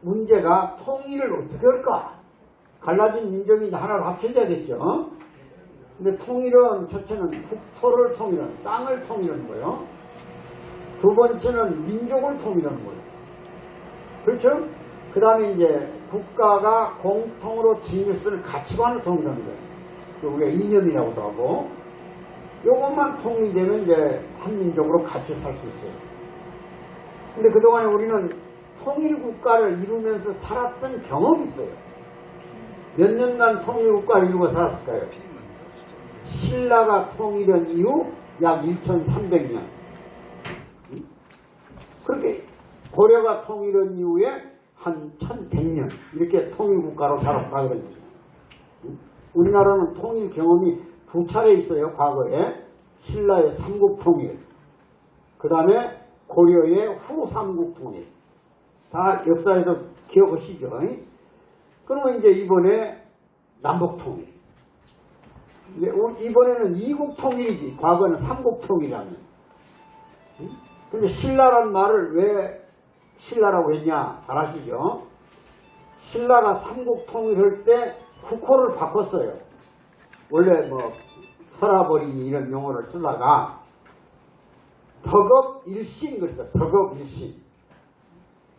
문제가 통일을 어떻게 할까? 갈라진 민족이 하나로 합쳐져야겠죠. 근데 통일은 첫째는 국토를 통일하는, 땅을 통일하는 거예요. 두 번째는 민족을 통일하는 거예요. 그렇죠? 그 다음에 이제 국가가 공통으로 지니를 쓰는 가치관을 통일하는 거예요. 우리가 이념이라고도 하고, 요것만 통일되면 이제 한민족으로 같이 살 수 있어요. 근데 그동안에 우리는 통일국가를 이루면서 살았던 경험이 있어요. 몇 년간 통일국가를 이루고 살았을까요? 신라가 통일한 이후 약 1300년. 그렇게 고려가 통일한 이후에 한 1100년 이렇게 통일국가로 살았다 그러죠. 우리나라는 통일 경험이 두 차례 있어요. 과거에 신라의 삼국통일, 그 다음에 고려의 후 삼국통일. 다 역사에서 기억하시죠? 그러면 이제 이번에 남북통일. 이번에는 이국통일이지, 과거는 삼국통일이라는. 근데 신라란 말을 왜 신라라고 했냐? 잘 아시죠? 신라가 삼국통일할 때 국호를 바꿨어요. 원래 뭐 서라버리니 이런 용어를 쓰다가 덕업일신 그랬어요. 덕업일신.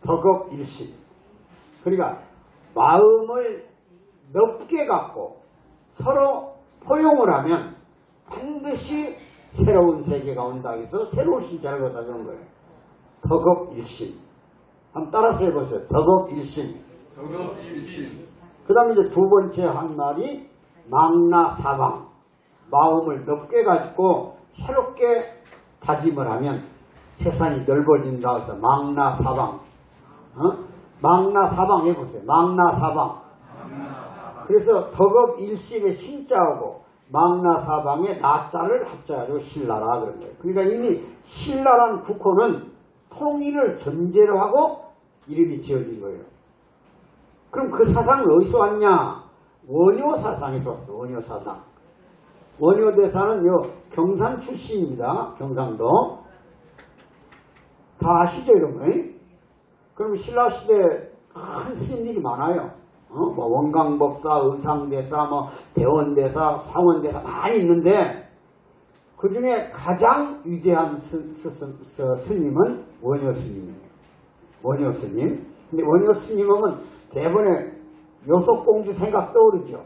덕업일신. 그러니까 마음을 넓게 갖고 서로 포용을 하면 반드시 새로운 세계가 온다 해서 새로운 신자를 갖다 주는 거예요. 덕업일신. 한번 따라서 해보세요. 덕업일신. 덕업일신. 그 다음에 이제 두 번째 한 말이 망나사방. 마음을 넓게 가지고 새롭게 다짐을 하면 세상이 넓어진다 해서 망나사방. 망나사방 해보세요. 망나사방. 그래서 덕업일신의 신자하고 망나사방의 나자를 합쳐가지고 신라라 그런 거예요. 그러니까 이미 신라라는 국호는 통일을 전제로 하고 이름이 지어진 거예요. 그럼 그 사상은 어디서 왔냐? 원효 사상에서 왔어. 원효 사상. 원효 대사는 요 경산 출신입니다. 경상도. 다 아시죠 이런 거? 그럼 신라시대 큰 스님들이 많아요. 뭐 원광법사, 의상대사, 뭐 대원대사, 상원대사 많이 있는데 그 중에 가장 위대한 스님은 원효 스님이에요. 원효 스님. 근데 원효 스님은 대번에 요속공주 생각 떠오르죠.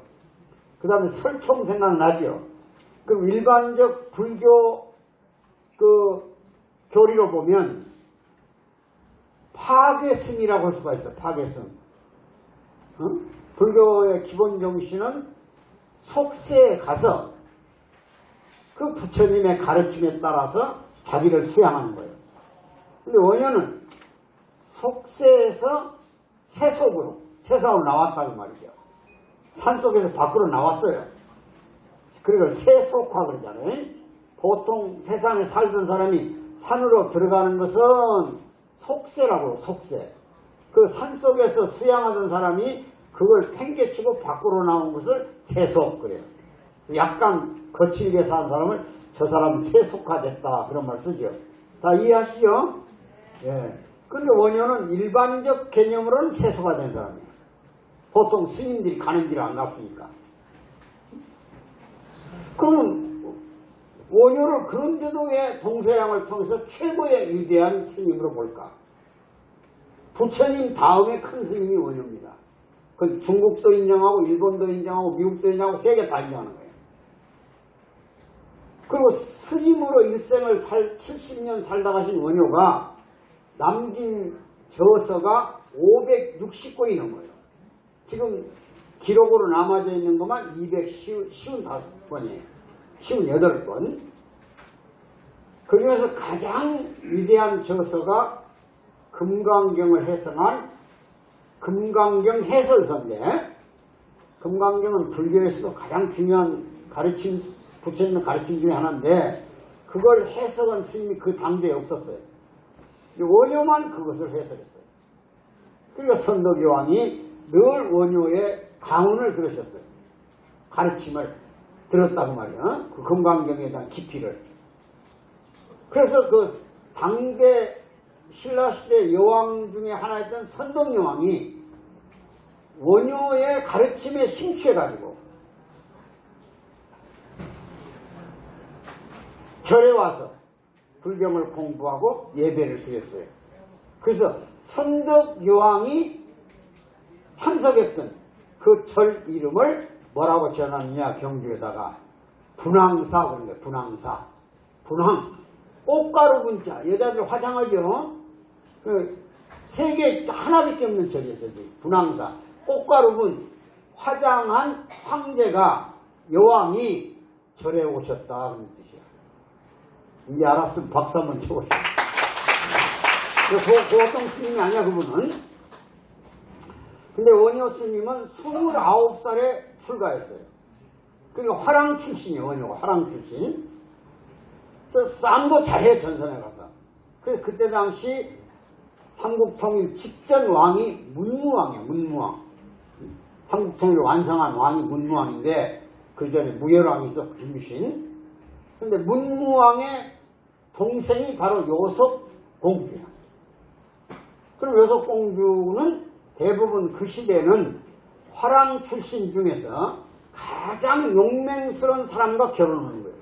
그 다음에 설총 생각나죠. 그럼 일반적 불교 그 교리로 보면 파괴승이라고 할 수가 있어. 파괴승. 불교의 기본 정신은 속세에 가서 그 부처님의 가르침에 따라서 자기를 수양하는 거예요. 근데 원효는 속세에서 세속으로, 세상으로 나왔다는 말이죠. 산속에서 밖으로 나왔어요. 그걸 세속화 그러잖아요. 보통 세상에 살던 사람이 산으로 들어가는 것은 속세라고, 속세. 그 산속에서 수양하던 사람이 그걸 팽개치고 밖으로 나온 것을 세속 그래요. 약간 거칠게 산 사람을 저 사람은 세속화됐다 그런 말 쓰죠. 다 이해하시죠? 예. 그런데 원효는 일반적 개념으로는 세속화된 사람이에요. 보통 스님들이 가는 길을 안 갔으니까. 그럼 원효를 그런데도 왜 동서양을 통해서 최고의 위대한 스님으로 볼까? 부처님 다음에 큰 스님이 원효입니다. 그 중국도 인정하고 일본도 인정하고 미국도 인정하고 세계 다 인정하는 거예요. 그리고 스님으로 일생을 70년 살다 가신 원효가 남긴 저서가 560권이 넘어요. 지금 기록으로 남아져 있는 것만 255권이에요. 58권. 그 중에서 가장 위대한 저서가 금강경을 해석한 금강경 해설서인데, 금강경은 불교에서도 가장 중요한 가르침, 부처님의 가르침 중에 하나인데 그걸 해석한 스님이 그 당대에 없었어요. 원효만 그것을 해석했어요. 그러니까 선덕여왕이 늘 원효의 강운을 들으셨어요. 가르침을 들었다고 말이야. 그 금강경에 대한 깊이를. 그래서 그 당대 신라시대 여왕 중에 하나였던 선덕여왕이 원효의 가르침에 심취해가지고 절에 와서 불경을 공부하고 예배를 드렸어요. 그래서 선덕여왕이 참석했던 그 절 이름을 뭐라고 지어놨느냐, 경주에다가 분황사 그런 거예요. 분황사. 분황. 꽃가루 분자. 여자들 화장하죠. 그 세계 하나밖에 없는 절이에요. 분황사. 꽃가루 분 화장한 황제가 여왕이 절에 오셨다 그런 뜻이야. 이제 알았으면 박수 한번 쳐보시오. 보통 스님이 아니야 그분은. 근데 원효 스님은 29살에 출가했어요. 그러니까 화랑 출신이에요. 원효가 화랑 출신. 그래서 싸움도 잘해 전선에 가서. 그래서 그때 당시 삼국통일 직전 왕이 문무왕이에요. 문무왕. 삼국통일을 완성한 왕이 문무왕인데 그 전에 무열왕이 있어 김유신. 근데 문무왕의 동생이 바로 요섭공주야. 그럼 요섭공주는 대부분 그 시대는 화랑 출신 중에서 가장 용맹스러운 사람과 결혼하는 거예요.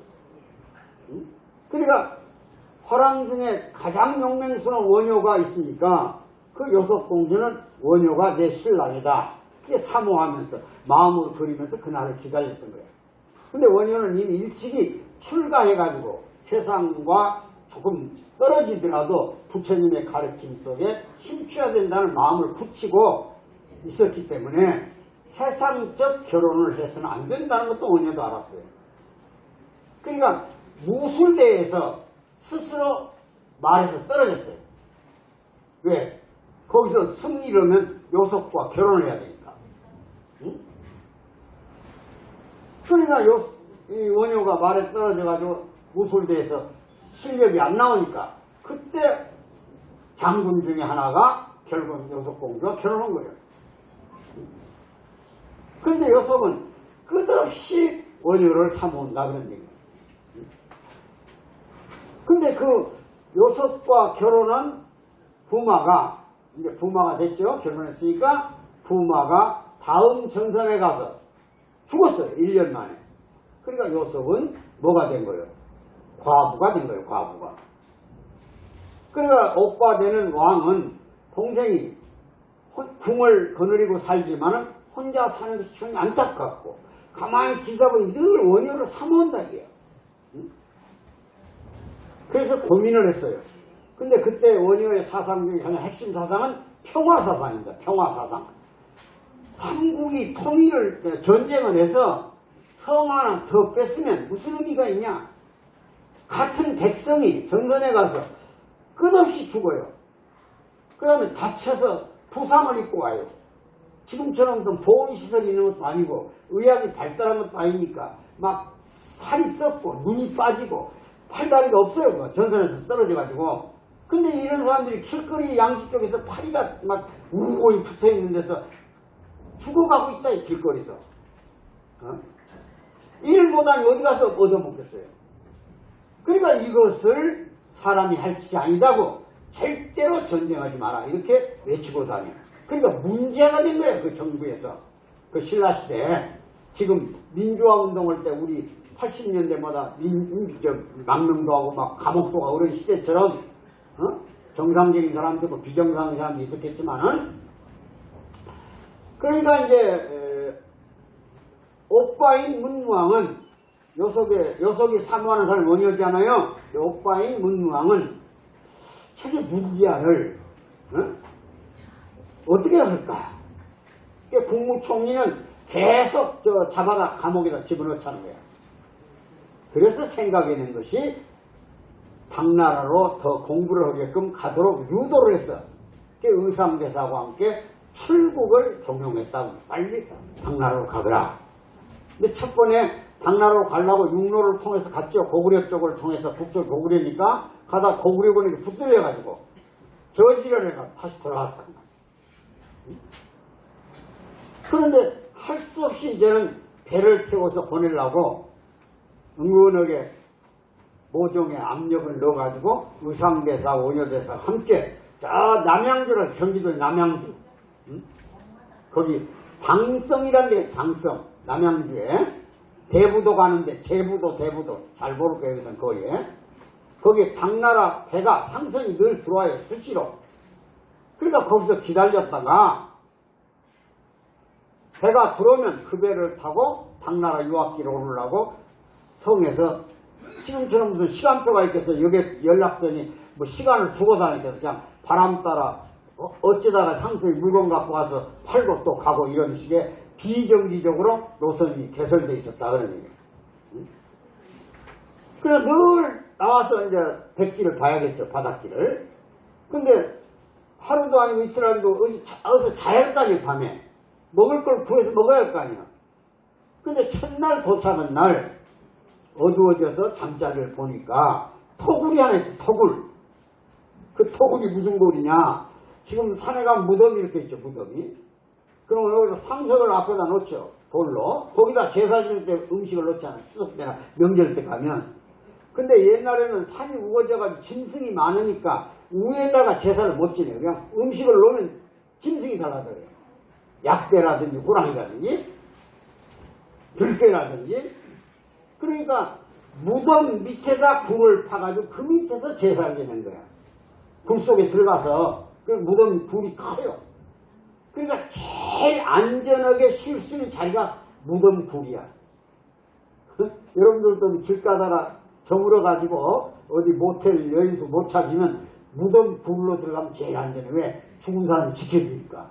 그러니까 화랑 중에 가장 용맹스러운 원효가 있으니까 그 요섭공주는 원효가 내 신랑이다. 그게 사모하면서 마음으로 그리면서 그날을 기다렸던 거예요. 근데 원효는 이미 일찍이 출가해가지고 세상과 조금 떨어지더라도 부처님의 가르침 속에 심취해야 된다는 마음을 굳히고 있었기 때문에 세상적 결혼을 해서는 안 된다는 것도 원효도 알았어요. 그러니까 무술대에서 스스로 말해서 떨어졌어요. 왜? 거기서 승리하면 요섭과 결혼을 해야 되니까. 응? 그러니까 이 원효가 말에 떨어져가지고 무술대에서 실력이 안 나오니까 그때 장군 중에 하나가 결국 요섭공주와 결혼한 거예요. 그런데 요섭은 끝없이 원효를 사모한다 그런 얘기예요. 근데 그 요섭과 결혼한 부마가 이제 부마가 됐죠. 결혼했으니까 부마가 다음 전선에 가서 죽었어요. 1년 만에. 그러니까 요섭은 뭐가 된 거예요? 과부가 된 거예요. 과부가. 그러니까 오빠 되는 왕은 동생이 궁을 거느리고 살지만은 혼자 사는 것이 전혀 안타깝고 가만히 지다 보니 늘 원효를 사모한다 이게요. 그래서 고민을 했어요. 근데 그때 원효의 사상 중에 하나 핵심 사상은 평화사상입니다. 평화사상. 삼국이 통일을 전쟁을 해서 성 하나 더 뺐으면 무슨 의미가 있냐. 같은 백성이 전선에 가서 끝없이 죽어요. 그 다음에 다쳐서 부상을 입고 와요. 지금처럼 보온시설이 있는 것도 아니고 의학이 발달한 것도 아니니까 막 살이 썩고 눈이 빠지고 팔다리가 없어요. 전선에서 떨어져가지고. 근데 이런 사람들이 길거리 양식 쪽에서 파리가 막 우고이 붙어있는 데서 죽어가고 있다. 이 길거리에서. 일 못하니 어디 가서 얻어먹겠어요. 그러니까 이것을 사람이 할 짓이 아니다고 절대로 전쟁하지 마라 이렇게 외치고 다녀. 그러니까 문제가 된 거예요. 그 정부에서. 그 신라시대에 지금 민주화 운동할 때 우리 80년대마다 망명도 하고 막 감옥도 가고 그런 시대처럼 정상적인 사람도 있고 비정상적인 사람도 있었겠지만은 그러니까 이제 오빠인 문무왕은 요석이 사모하는 사람이 원효잖아요. 오빠인 문무왕은 저게 문제안을 어떻게 할까? 국무총리는 계속 잡아다 감옥에다 집어넣자는 거야. 그래서 생각해낸 것이 당나라로 더 공부를 하게끔 가도록 유도를 했어. 의상대사와 함께 출국을 종용했다고. 빨리 당나라로 가거라. 근데 첫 번에 당나라로 가려고 육로를 통해서 갔죠. 고구려 쪽을 통해서 북쪽 고구려니까 가다 고구려 군에게 붙들려가지고 저지를 해가 다시 돌아왔다. 그런데 할 수 없이 이제는 배를 태워서 보내려고 은근하게 모종의 압력을 넣어가지고 의상대사, 원효대사 함께 저 남양주라 경기도의 남양주. 응? 거기 당성이라는 데 당성. 남양주에 대부도 가는데 제부도 대부도 잘 모를 거예요. 여기선 거기에. 거기 당나라 배가 상선이 늘 들어와요. 수시로. 그러니까 거기서 기다렸다가 배가 들어오면 그 배를 타고 당나라 유학길을 오르려고 성에서 지금처럼 무슨 시간표가 있겠어. 여기 연락선이 뭐 시간을 주고 다니겠어. 그냥 바람 따라 어쩌다가 상선이 물건 갖고 와서 팔고 또 가고 이런 식의 비정기적으로 노선이 개설되어 있었다 그런 얘기예요. 그래 늘 나와서 이제 백길을 봐야겠죠. 바닷길을. 근데 하루도 아니고 이틀 아니고 어디서 자야 할 거 아니에요. 밤에. 먹을 걸 구해서 먹어야 할 거 아니에요. 근데 첫날 도착한 날 어두워져서 잠자리를 보니까 토굴이 하나 있어. 토굴. 그 토굴이 무슨 골이냐. 지금 산에 가면 무덤이 이렇게 있죠. 무덤이. 그럼 여기서 상석을 앞에다 놓죠. 돌로. 거기다 제사 지낼 때 음식을 놓잖아요. 추석 때나 명절 때 가면. 근데 옛날에는 산이 우거져가지고 짐승이 많으니까 위에다가 제사를 못 지내요. 그냥 음식을 놓으면 짐승이 달라져요. 약배라든지 호랑이라든지 들깨라든지. 그러니까 무덤 밑에다 굴을 파가지고 그 밑에서 제사를 지낸 거야. 굴 속에 들어가서 그 무덤 굴이 커요. 그러니까 제일 안전하게 쉴 수 있는 자리가 무덤 굴이야. 여러분들도 길 가다가 저물어가지고 어디 모텔 여인수 못 찾으면 무덤 굴로 들어가면 제일 안전해. 왜? 죽은 사람을 지켜주니까.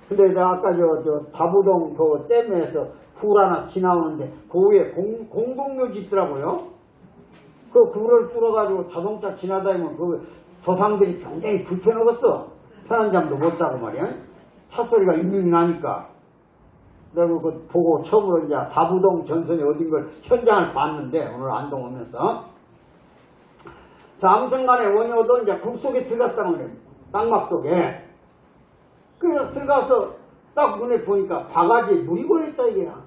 근데 내가 아까 저 다부동 그 댐에서 굴 하나 지나오는데 그 위에 공동묘지 있더라고요. 그 굴을 뚫어가지고 자동차 지나다니면 그 조상들이 굉장히 불편하겠어. 편한 잠도 못 자고 말이야. 차 소리가 잉잉 나니까. 내가 그 보고 처음으로 이제 다부동 전선에 어딘 걸 현장을 봤는데 오늘 안동 오면서. 자, 아무튼 간에 원효도 이제 굴 속에 들어갔다는 거예요. 땅막 속에. 그래서 들어가서 딱 눈에 보니까 바가지에 물이 고여있다 이게야.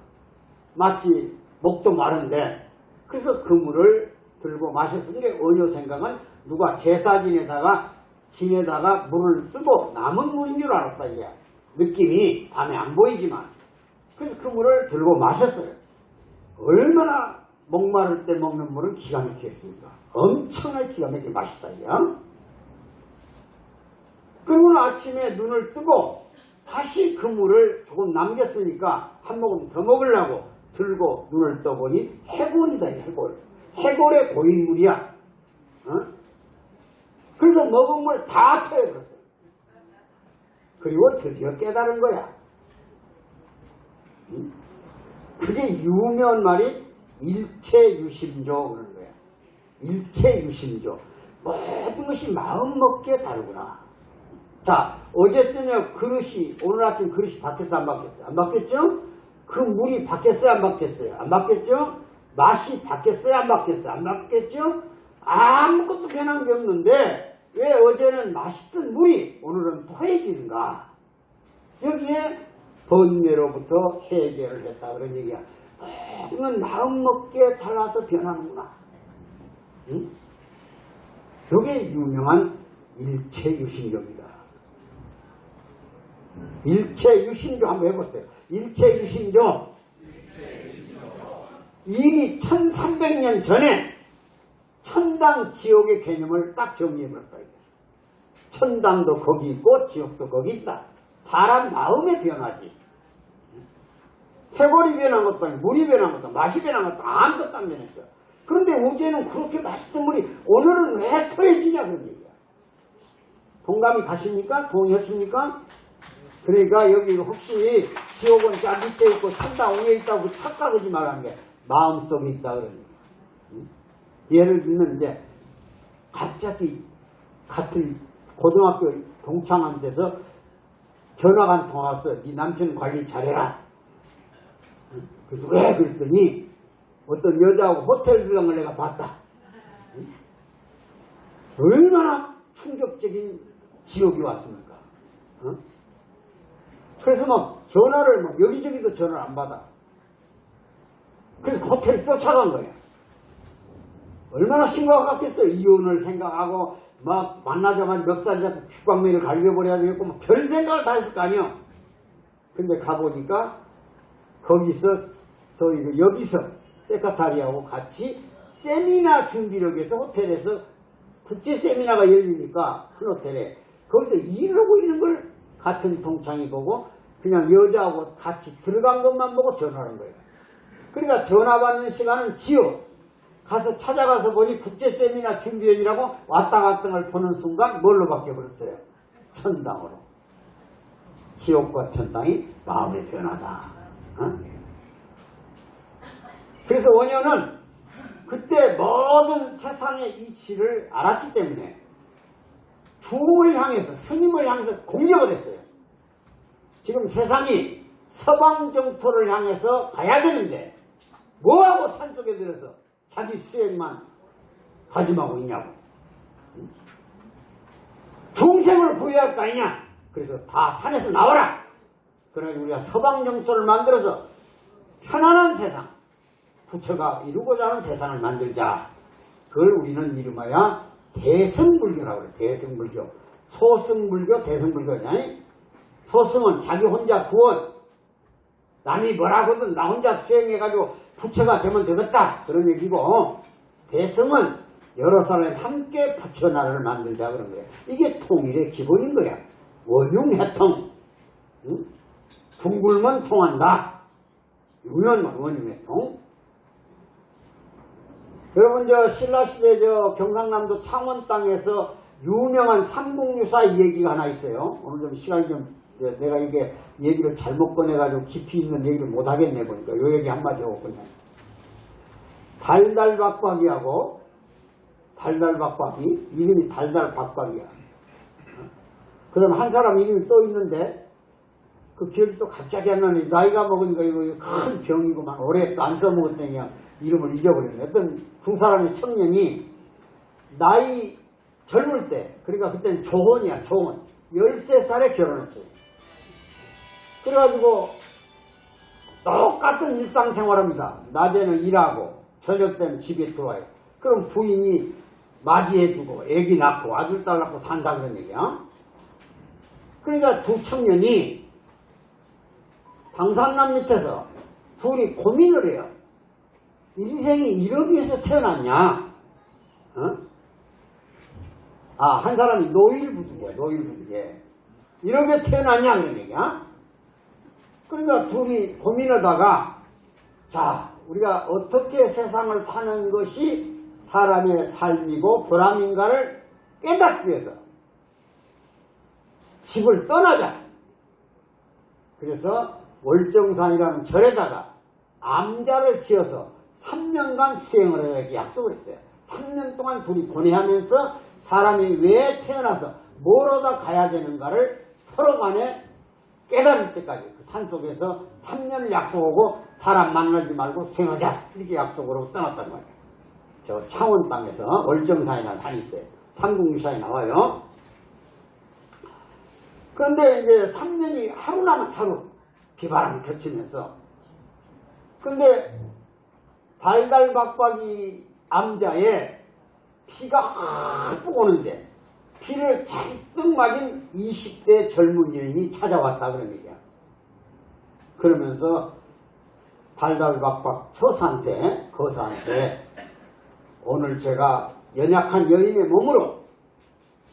마치 목도 마른데. 그래서 그 물을 들고 마셨던 게 원효 생각은 누가 제사 지내다가 물을 쓰고 남은 물인 줄 알았어 이게. 느낌이 밤에 안 보이지만. 그래서 그 물을 들고 마셨어요. 얼마나 목마를 때 먹는 물은 기가 막히겠습니까? 엄청나게 기가 막히게 맛있다 이게. 그리고 아침에 눈을 뜨고 다시 그 물을 조금 남겼으니까 한 모금 더 먹으려고 들고 눈을 떠보니 해골이다. 해골. 해골의 고인물이야. 그래서 먹은 물 다 토해버렸어요. 그리고 드디어 깨달은 거야. 그게 유명한 말이 일체유심조 그러는 거야. 일체유심조. 모든 것이 마음먹기에 다르구나. 자, 어제 저녁 그릇이, 오늘 아침 그릇이 바뀌었어, 안 바뀌었어요? 안 바뀌었죠? 그 물이 바뀌었어요, 안 바뀌었어요? 안 바뀌었죠? 맛이 바뀌었어요, 안 바뀌었어요? 안 바뀌었죠? 아무것도 변한 게 없는데 왜 어제는 맛있던 물이 오늘은 토해지는가? 여기에 번뇌로부터 해결을 했다 그런 얘기야. 이건 마음먹기에 달라서 변하는구나. 응? 이게 유명한 일체유심조입니다. 일체유심조 한번 해보세요. 일체유심조. 이미 1300년 전에 천당 지옥의 개념을 딱 정리해버렸어요. 천당도 거기 있고 지옥도 거기 있다. 사람 마음의 변화지. 해골이 변한 것도 아니고 물이 변한 것도 맛이 변한 것도 아무것도 안 변했어요. 그런데 어제는 그렇게 맛있던 물이 오늘은 왜 토해지냐 그런 얘기야. 동감이 가십니까? 동의하십니까? 그러니까 여기 혹시 지옥은 저 밑에 있고 천당 위에 있다고 착각하지 말라는 게 마음속에 있다 그런 얘기야. 예를 들면 이제 갑자기 같은 고등학교 동창한테서 전화가 한 통 왔어. 네 남편 관리 잘해라. 그래서 왜? 그랬더니 어떤 여자하고 호텔 들어간 걸 내가 봤다. 얼마나 충격적인 지옥이 왔습니까? 그래서 막 전화를 막 여기저기도 전화를 안 받아. 그래서 호텔 쫓아간 거야. 얼마나 심각했겠어요. 이혼을 생각하고 막 만나자마자 멱살 잡고 귓광매를 갈겨버려야 되겠고 막 별 생각을 다 했을 거 아니에요. 근데 가보니까 거기서 여기서 세카타리하고 같이 세미나 준비를 위해서 호텔에서 국제 세미나가 열리니까 큰 호텔에 거기서 일을 하고 있는 걸 같은 동창이 보고 그냥 여자하고 같이 들어간 것만 보고 전화한 거예요. 그러니까 전화 받는 시간은 지요. 가서 찾아가서 보니 국제 세미나 준비원이라고 왔다 갔다 걸 보는 순간 뭘로 바뀌어버렸어요? 천당으로. 지옥과 천당이 마음의 변화다. 어? 그래서 원효는 그때 모든 세상의 이치를 알았기 때문에 주를 향해서 스님을 향해서 공격을 했어요. 지금 세상이 서방 정토를 향해서 가야 되는데 뭐하고 산속에 들어서 자기 수행만 다짐하고 있냐고. 중생을 구해야 할 거 아니냐. 그래서 다 산에서 나와라. 그래서 우리가 서방 정토를 만들어서 편안한 세상, 부처가 이루고자 하는 세상을 만들자. 그걸 우리는 이름하여 대승불교라고 해요. 대승불교. 소승불교, 대승불교냐. 소승은 자기 혼자 구원. 남이 뭐라고든 나 혼자 수행해가지고 부처가 되면 되겠다. 그런 얘기고, 대승은 여러 사람이 함께 부처 나라를 만들자 그런 거예요. 이게 통일의 기본인 거야. 원흉해통. 응? 둥글면 통한다. 유연만 원흉해통. 여러분 신라시대 경상남도 창원 땅에서 유명한 삼국유사 얘기가 하나 있어요. 오늘 좀 시간이 내가 이게 얘기를 잘못 꺼내가지고 깊이 있는 얘기를 못하겠네 보니까 요 얘기 한마디 하고 그냥. 달달박박이하고 달달박박이 이름이 달달박박이야. 그럼 한 사람 이름이 또 있는데 그 기억이 또 갑자기 안 나네. 나이가 먹으니까 이거 큰 병이구만. 오래 또 안 써먹었더니 그냥 이름을 잊어버렸네. 어떤 두 사람의 청년이 나이 젊을 때, 그러니까 그때는 조혼이야, 조혼. 13살에 결혼했어요. 그래가지고 똑같은 일상생활합니다. 낮에는 일하고 저녁 때는 집에 들어와요. 그럼 부인이 맞이해주고 애기 낳고 아들 딸 낳고 산다 그런 얘기야. 그러니까 두 청년이 방산남 밑에서 둘이 고민을 해요. 인생이 이러기 위해서 태어났냐? 어? 한 사람이 노일부득이야, 노일부득에. 이렇게 태어났냐, 그런 얘기야? 그러니까 둘이 고민하다가, 자, 우리가 어떻게 세상을 사는 것이 사람의 삶이고 보람인가를 깨닫기 위해서 집을 떠나자. 그래서 월정산이라는 절에다가 암자를 지어서 3년간 수행을 해야 약속을 했어요. 3년 동안 둘이 고뇌하면서 사람이 왜 태어나서 뭐로다 가야 되는가를 서로 간에 깨달을 때까지 그 산속에서 3년을 약속하고 사람 만나지 말고 수행하자. 이렇게 약속을 하고 떠났단 말이에요. 저 창원 땅에서 월정산이라는 산이 있어요. 삼국유사에 나와요. 그런데 이제 3년이 하루 남았어, 하루. 비바람을 겹치면서. 근데 달달박박이 암자에 피가 흠뻑 오는데 피를 잔뜩 맞은 20대 젊은 여인이 찾아왔다 그런 얘기야. 그러면서 달달박박 거사한테 오늘 제가 연약한 여인의 몸으로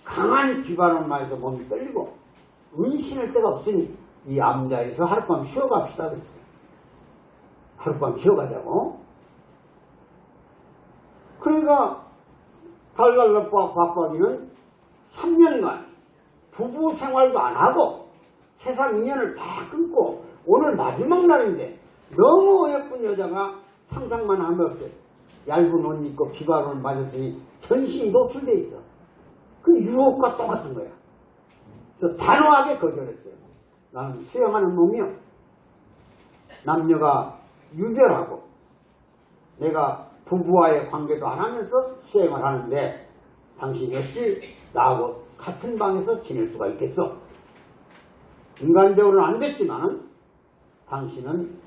강한 비바람 맞아서 몸이 떨리고 은신할 데가 없으니 이 암자에서 하룻밤 쉬어갑시다 그랬어요. 하룻밤 쉬어가자고. 그러니까 달달박박이는 3년간 부부 생활도 안 하고 세상 인연을 다 끊고 오늘 마지막 날인데 너무 예쁜 여자가 상상만 하면 없어요. 얇은 옷 입고 비바람을 맞았으니 전신이 노출돼 있어. 그 유혹과 똑같은 거야. 그래서 단호하게 거절했어요. 나는 수행하는 놈이요. 남녀가 유별하고 내가 부부와의 관계도 안 하면서 수행을 하는데 당신이 어찌 나하고 같은 방에서 지낼 수가 있겠어? 인간적으로는 안 됐지만 당신은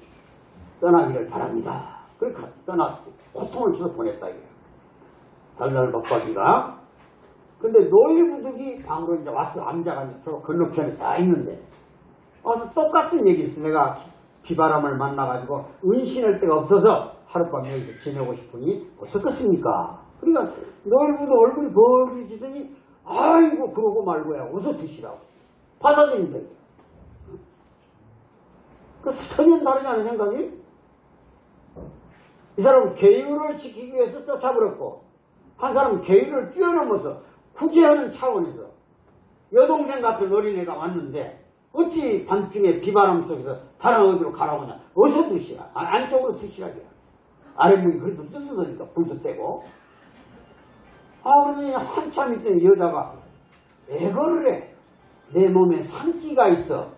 떠나기를 바랍니다. 그러니까 고통을 줘서 보냈다 이거야. 달달박박이가 근데 노일부득이 방으로 이제 와서 암자가 이제 서로 건너편에 다 있는데 와서 똑같은 얘기 있어. 내가 비바람을 만나가지고 은신할 데가 없어서 하룻밤 여기서 지내고 싶으니 어떻겠습니까? 그러니까 노일부도 얼굴이 벌어지더니 아이고 그러고 말고야 어서 드시라고 받아들인다. 그 전혀 다르지 않은 생각이? 이 사람은 계율을 지키기 위해서 쫓아버렸고 한 사람은 계율을 뛰어넘어서 구제하는 차원에서 여동생 같은 어린애가 왔는데 어찌 밤중에 비바람 속에서 다른 어디로 가라고 하냐. 어서 드시라. 안쪽으로 드시라고요. 아랫목이 그래도 뜨뜻하니까 불도 떼고. 그러니 한참 있던 여자가 애거를 해. 내 몸에 산기가 있어.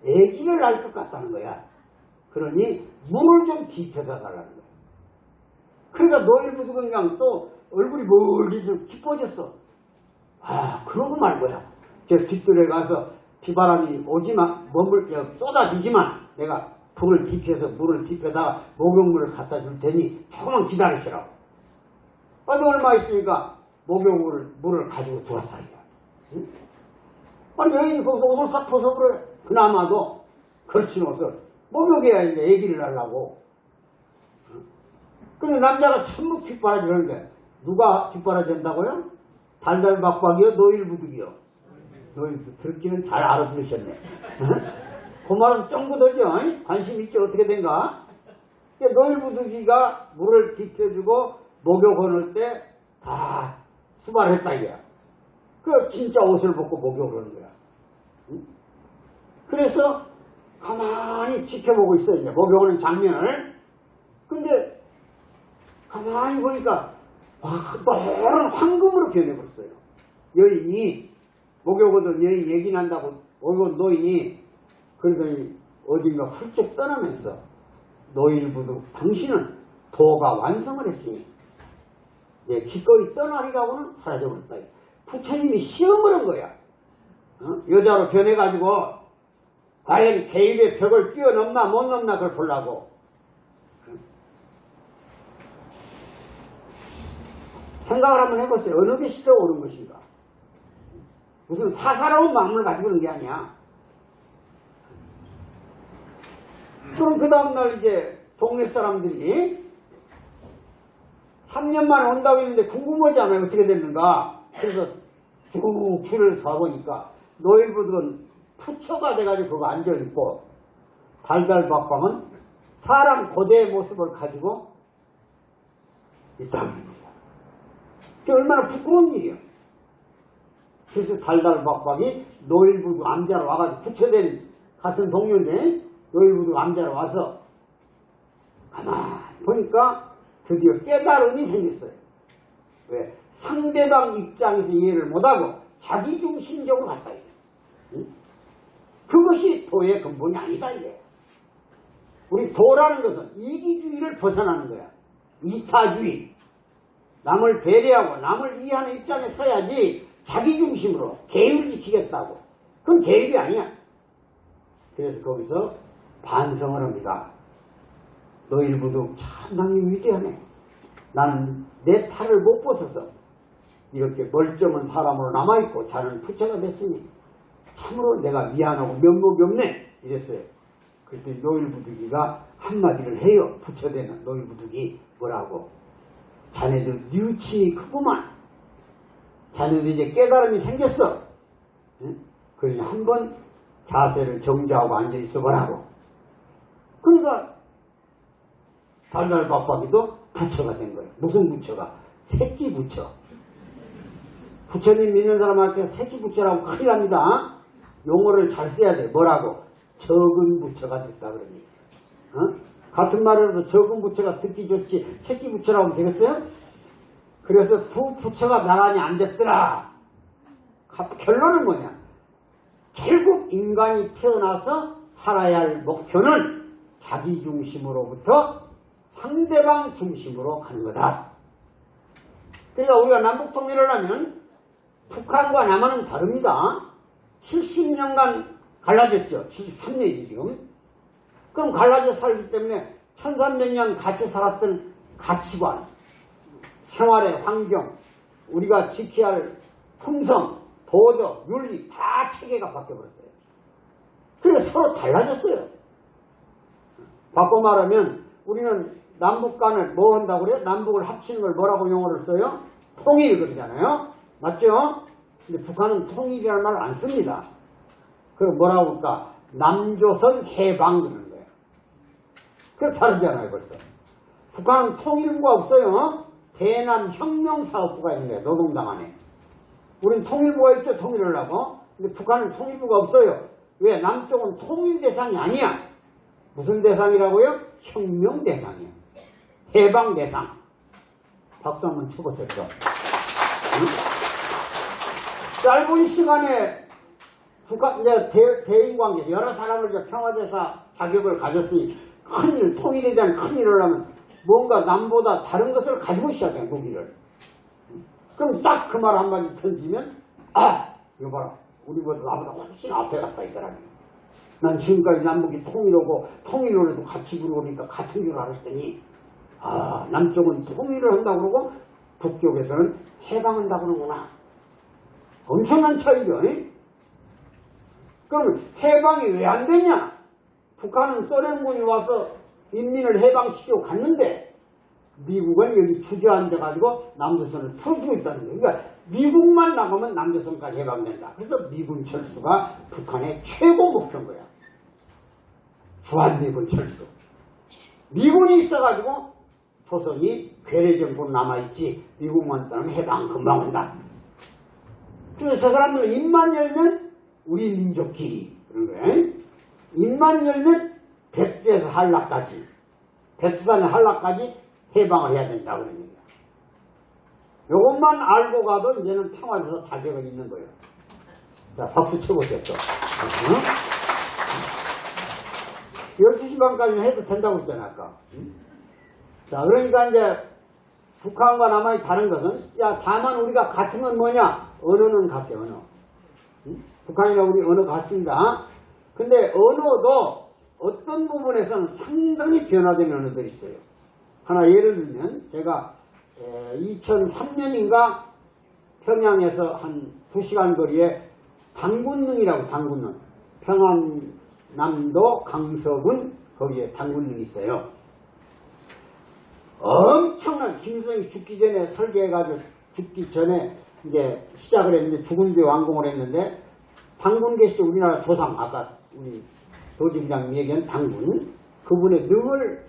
애기를 낳을 것 같다는 거야. 그러니 물을 좀 뒤펴다 달라는 거야. 그러니까 노일부도 그냥 또 얼굴이 멀리 좀 깊어졌어. 그러고 말고야. 저 뒷뜰에 가서 비바람이 오지만, 쏟아지지만 내가 불을 뒤펴서 물을 뒤펴다가 목욕물을 갖다 줄 테니 조금만 기다리시라고. 아니, 얼마 있으니까 목욕물을 가지고 들어왔다. 응? 아니, 여인이 거기서 옷을 싹 벗어버려. 그나마도 걸친 옷을 목욕해야 이제 애기를 하려고. 근데 남자가 전부 뒷바라지를 하는데 누가 뒷바라지 한다고요? 달달박박이요? 노일부득이요? 노일부득. 듣기는 잘 알아들으셨네. 그 말은 쫑긋하죠? 관심 있죠? 어떻게 된가? 노일부득이가 물을 뒤펴주고 목욕을 때 다 수발을 했다 이거야. 그 진짜 옷을 벗고 목욕을 하는 거야. 응? 그래서 가만히 지켜보고 있어요. 이제 목욕하는 장면을. 근데 가만히 보니까 노란 황금으로 변해버렸어요. 여인이 목욕하던 여인 얘기 난다고 목욕한 노인이 그러더니 어딘가 훌쩍 떠나면서 노일부득 당신은 도가 완성을 했으니 기꺼이 떠나리라고는 사라져버렸다. 부처님이 시험을 한 거야. 여자로 변해가지고 과연 계율의 벽을 뛰어넘나 못 넘나 그걸 보려고. 생각을 한번 해보세요. 어느 게 시대가 옳은 것인가? 무슨 사사로운 마음을 가지고 있는 게 아니야. 그럼 그 다음날 이제 동네 사람들이 3년 만에 온다고 했는데 궁금하지 않아요? 어떻게 됐는가? 그래서 쭉 줄을 서보니까 노일부득은 부처가 돼가지고 그거 앉아있고 달달박박은 사람 고대의 모습을 가지고 있다는 거야. 그게 얼마나 부끄러운 일이야. 그래서 달달박박이 노일부득 암자로 와가지고 부처된 같은 동료인데 노일부득 암자로 와서 가만히 보니까 드디어 깨달음이 생겼어요. 왜? 상대방 입장에서 이해를 못하고 자기중심적으로 갔다. 응? 그것이 도의 근본이 아니다 이게. 우리 도라는 것은 이기주의를 벗어나는 거야. 이타주의. 남을 배려하고 남을 이해하는 입장에 서야지 자기중심으로 계율을 지키겠다고. 그건 계율이 아니야. 그래서 거기서 반성을 합니다. 노일부득 상당히 위대하네. 나는 내 탈을 못 벗어서 이렇게 멀쩡한 사람으로 남아있고 자는 부처가 됐으니 참으로 내가 미안하고 면목이 없네 이랬어요. 그랬더니 노일부득이가 한마디를 해요. 부처되는 노일부득이 뭐라고? 자네도 뉘우침이 크구만. 자네도 이제 깨달음이 생겼어. 응? 그러니 한번 자세를 정지하고 앉아있어 보라고. 그러니까 달달박박이도 부처가 된 거예요. 무슨 부처가? 새끼 부처. 부처님 믿는 사람한테 새끼 부처라고 큰일 납니다. 용어를 잘 써야 돼. 뭐라고? 적은 부처가 됐다 그럽니다. 같은 말이라도 적은 부처가 듣기 좋지 새끼 부처라고 하면 되겠어요? 그래서 두 부처가 나란히 앉았더라. 결론은 뭐냐? 결국 인간이 태어나서 살아야 할 목표는 자기 중심으로부터 상대방 중심으로 가는 거다. 그러니까 우리가 남북통일을 하면 북한과 남한은 다릅니다. 70년간 갈라졌죠. 73년이지 지금. 그럼 갈라져 살기 때문에 1300년 같이 살았던 가치관, 생활의 환경, 우리가 지켜야 할 품성, 도덕, 윤리 다 체계가 바뀌어버렸어요. 그래서 서로 달라졌어요. 바꿔 말하면 우리는 남북 간을 뭐 한다고 그래요? 남북을 합치는 걸 뭐라고 용어를 써요? 통일 그러잖아요. 맞죠? 근데 북한은 통일이라는 말을 안 씁니다. 그럼 뭐라고 할까? 남조선 해방 그러는 거예요. 그래서 다르잖아요 벌써. 북한은 통일부가 없어요. 대남 혁명사업부가 있는 거예요. 노동당 안에. 우린 통일부가 있죠. 통일을 하고. 근데 북한은 통일부가 없어요. 왜? 남쪽은 통일 대상이 아니야. 무슨 대상이라고요? 혁명 대상이에요. 해방 대상. 박수 한번 쳐보세요. 응? 짧은 시간에 북한 이제 대인관계 여러 사람을 이제 평화대사 자격을 가졌으니 큰일 통일에 대한 큰일을 하면 뭔가 남보다 다른 것을 가지고 시작해 무기를. 그럼 딱 그 말 한마디 던지면 이거 봐라 우리보다 나보다 훨씬 앞에 갔다 이 사람이. 난 지금까지 남북이 통일하고 통일을 같이 부르니까 같은 줄 알았더니 남쪽은 통일을 한다고 그러고 북쪽에서는 해방한다고 그러구나. 엄청난 차이죠. 그러면 해방이 왜 안 되냐? 북한은 소련군이 와서 인민을 해방시키고 갔는데 미국은 여기 주저앉아가지고 남조선을 풀어주고 있다는 거예요. 그러니까 미국만 나가면 남조선까지 해방된다. 그래서 미군 철수가 북한의 최고 목표인 거야. 주한미군 철수. 미군이 있어가지고 조선이 괴뢰정권 남아있지 미국만 따르면 해방 금방 온다. 그래서 저 사람들은 입만 열면 우리 민족끼리 그런 거예요. 입만 열면 백두에서 한라까지 백두산의 한라까지 해방을 해야 된다 그런 얘기야. 요것만 알고 가도 이제는 평화에서 자격은 있는 거예요. 자 박수 쳐보세요. 또. 12시 반까지는 해도 된다고 했잖아 아까. 자 그러니까 이제 북한과 남한이 다른 것은 다만 우리가 같은 건 뭐냐? 언어는 같아요. 언어. 북한이나 우리 언어 같습니다. 근데 언어도 어떤 부분에서는 상당히 변화된 언어들이 있어요. 하나 예를 들면 제가 2003년인가 평양에서 한 2시간 거리에 당군릉이라고 당군릉 평안남도 강서군 거기에 당군릉이 있어요. 엄청난 김일성이 죽기 전에 설계해가지고 죽기 전에 이제 시작을 했는데 죽은 뒤에 완공을 했는데 당군 계시죠. 우리나라 조상 아까 우리 도지부장님 얘기한 당군 그분의 능을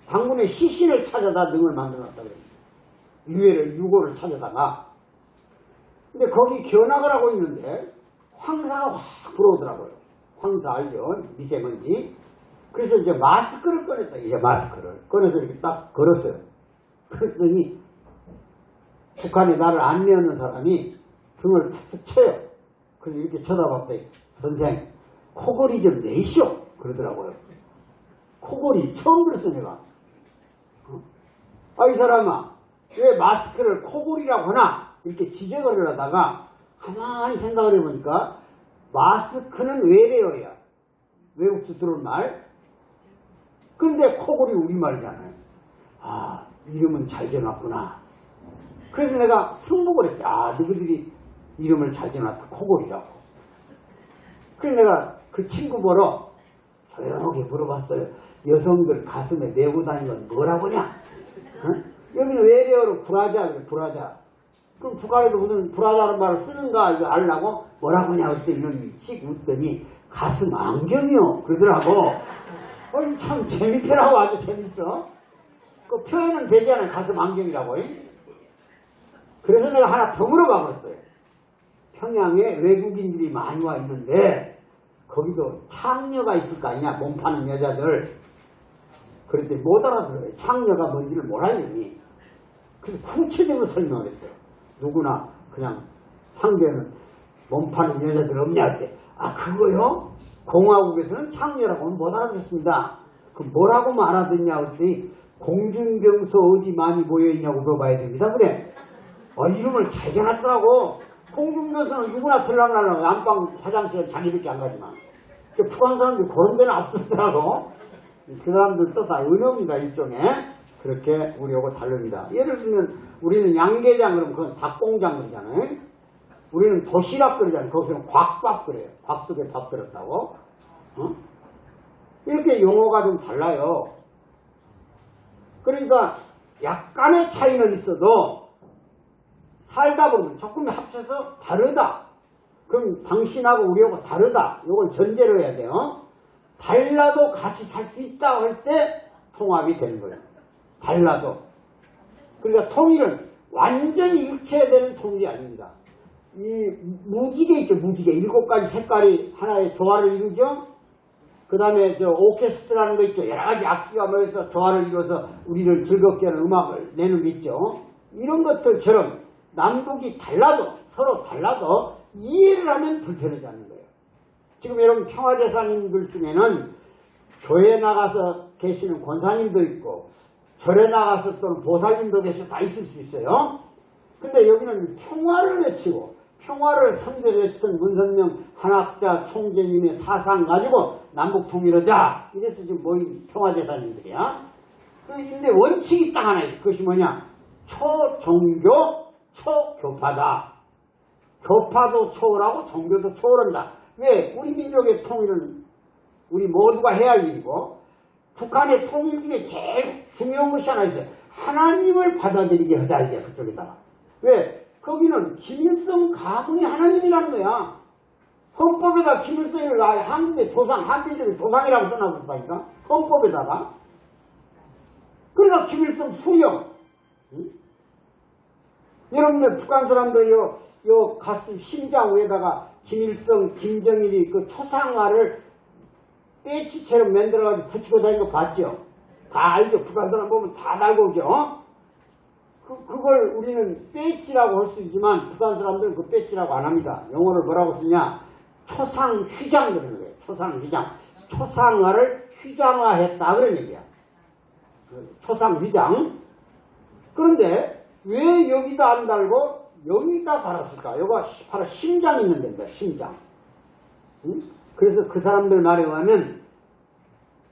당군의 시신을 찾아다 능을 만들어놨다 그래요. 유고를 찾아다가 근데 거기 견학을 하고 있는데 황사가 확 불어오더라고요. 황사 알죠? 미세먼지. 그래서 이제 마스크를 꺼냈다. 이제 마스크를 꺼내서 이렇게 딱 걸었어요. 그랬더니 북한에 나를 안내하는 사람이 등을 툭툭 쳐요. 그래서 이렇게 쳐다봤더니 선생 코골이 좀 내시오 그러더라고요. 코골이 처음 들었어 내가. 이 사람아 왜 마스크를 코골이라고 하나 이렇게 지적을 하다가 가만히 생각을 해보니까 마스크는 외래어야. 외국에서 들어온 말. 근데 코골이 우리말이잖아요. 이름은 잘 지어놨구나. 그래서 내가 승복을 했어요. 너희들이 이름을 잘 지어놨다. 코골이라고. 그래서 내가 그 친구 보러 조용하게 물어봤어요. 여성들 가슴에 메고 다니는 건 뭐라고 하냐? 여기는 외래어로 브라자. 그럼 북한에도 무슨 브라자라는 말을 쓰는가 이거 알라고 뭐라고 하냐 그때 이런 씩 웃더니 가슴 안경이요 그러더라고. 참 재밌더라고. 아주 재밌어. 그 표현은 되잖아요. 가슴 안경이라고. 그래서 내가 하나 더 물어봐 버렸어요. 평양에 외국인들이 많이 와 있는데 거기도 창녀가 있을 거 아니냐 몸 파는 여자들. 그랬더니 못 알아들어요. 창녀가 뭔지를 몰라요. 그래서 구체적으로 설명을 했어요. 누구나 그냥 상대는 몸 파는 여자들 없냐 할 때 그거요? 공화국에서는 창녀라고 하면 못 알아듣습니다. 그 뭐라고 알아듣냐 했더니 공중병서 어디 많이 모여있냐고 물어봐야 됩니다. 그래. 이름을 잘 정했더라고. 공중병서는 누구나 들락날락 안방 화장실에 자기밖에 안 가지만 북한 사람들이 그런 데는 없었더라고. 그 사람들도 다 은어입니다. 일종의. 그렇게 우리하고 다릅니다. 예를 들면 우리는 양계장 그러면 그건 닭공장 그러잖아요. 우리는 도시락 그러잖아요. 거기서는 곽밥 그래요. 곽 속에 밥 들었다고. 이렇게 용어가 좀 달라요. 그러니까 약간의 차이는 있어도 살다 보면 조금 합쳐서 다르다. 그럼 당신하고 우리하고 다르다. 이걸 전제로 해야 돼요. 달라도 같이 살 수 있다 할 때 통합이 되는 거예요. 달라도. 그러니까 통일은 완전히 일체되는 통일이 아닙니다. 이 무지개 있죠. 무지개. 7가지 색깔이 하나의 조화를 이루죠. 그 다음에 저 오케스트라는 거 있죠. 여러 가지 악기가 모여서 조화를 이루어서 우리를 즐겁게 하는 음악을 내는 게 있죠. 이런 것들처럼 남북이 달라도 서로 달라도 이해를 하면 불편하지 않는 거예요. 지금 여러분 평화제사님들 중에는 교회에 나가서 계시는 권사님도 있고 절에 나가서 또는 보살님도 계시고 다 있을 수 있어요. 근데 여기는 평화를 외치고 평화를 선전했던 문선명 한학자 총재님의 사상 가지고 남북 통일하자 이래서 지금 모인 평화제사님들이야. 근데 원칙이 딱 하나 있어. 그것이 뭐냐? 초종교 초교파다. 교파도 초월하고 종교도 초월한다. 왜? 우리 민족의 통일은 우리 모두가 해야 할 일이고 북한의 통일 중에 제일 중요한 것이 하나 있어요. 하나님을 받아들이게 하자 이제 그쪽에다가. 왜? 거기는 김일성 가문이 하나님이라는 거야. 헌법에다 김일성을 한국의 조상, 한민족의 조상이라고 써놔버렸다니까. 헌법에다가. 그러니까 김일성 수령. 응? 여러분들 북한 사람들 요 가슴 심장 위에다가 김일성, 김정일이 그 초상화를 배지처럼 만들어가지고 붙이고 다니는 거 봤죠? 다 알죠? 북한 사람 보면 다 달고 오죠? 그걸 우리는 배지라고 할 수 있지만 북한 사람들은 그 배지라고 안 합니다. 영어를 뭐라고 쓰냐? 초상휘장 그러는 거예요. 초상휘장. 초상화를 휘장화했다 그런 얘기야. 초상휘장. 그런데 왜 여기다 안 달고 여기다 달았을까? 여기가 바로 심장이 있는 데입니다. 심장. 응? 그래서 그 사람들 말에 의하면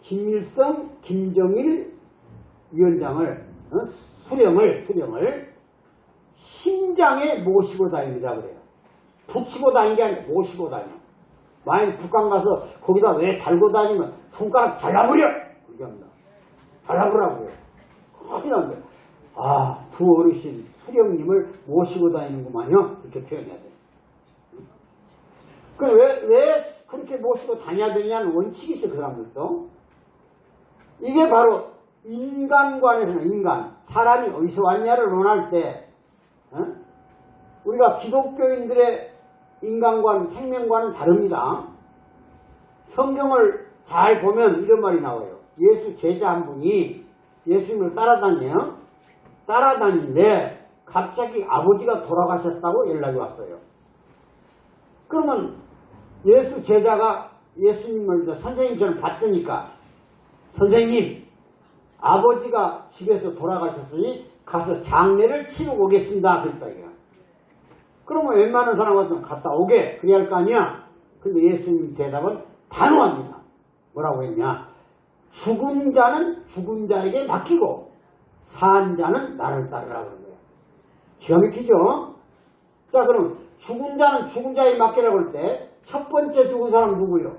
김일성, 김정일 위원장을 수령을 심장에 모시고 다닙니다 그래요. 붙이고 다니는 게 아니라 모시고 다녀. 만약 북한 가서 거기다 왜 달고 다니면 손가락 잘라버려! 그렇게 합니다. 잘라버리라고요. 큰일 납니다. 아, 두 어르신 수령님을 모시고 다니는구만요. 이렇게 표현해야 돼요. 그럼 왜 그렇게 모시고 다녀야 되냐는 원칙이 있어요. 그 사람들도. 이게 바로 인간관에서는 사람이 어디서 왔냐를 논할 때 우리가 기독교인들의 인간관, 생명관은 다릅니다. 성경을 잘 보면 이런 말이 나와요. 예수 제자 한 분이 예수님을 따라다니는데 갑자기 아버지가 돌아가셨다고 연락이 왔어요. 그러면 예수 제자가 예수님을 선생님처럼 봤으니까 선생님, 아버지가 집에서 돌아가셨으니 가서 장례를 치르고 오겠습니다. 그랬다 이거야. 그러면 웬만한 사람 같으면 갔다 오게 그래야 할 거 아니야. 근데 예수님 대답은 단호합니다. 뭐라고 했냐? 죽은 자는 죽은 자에게 맡기고 산 자는 나를 따르라 그런 거야. 기가 막히죠? 자, 그럼 죽은 자는 죽은 자에게 맡기라고 할 때 첫 번째 죽은 사람 누구요?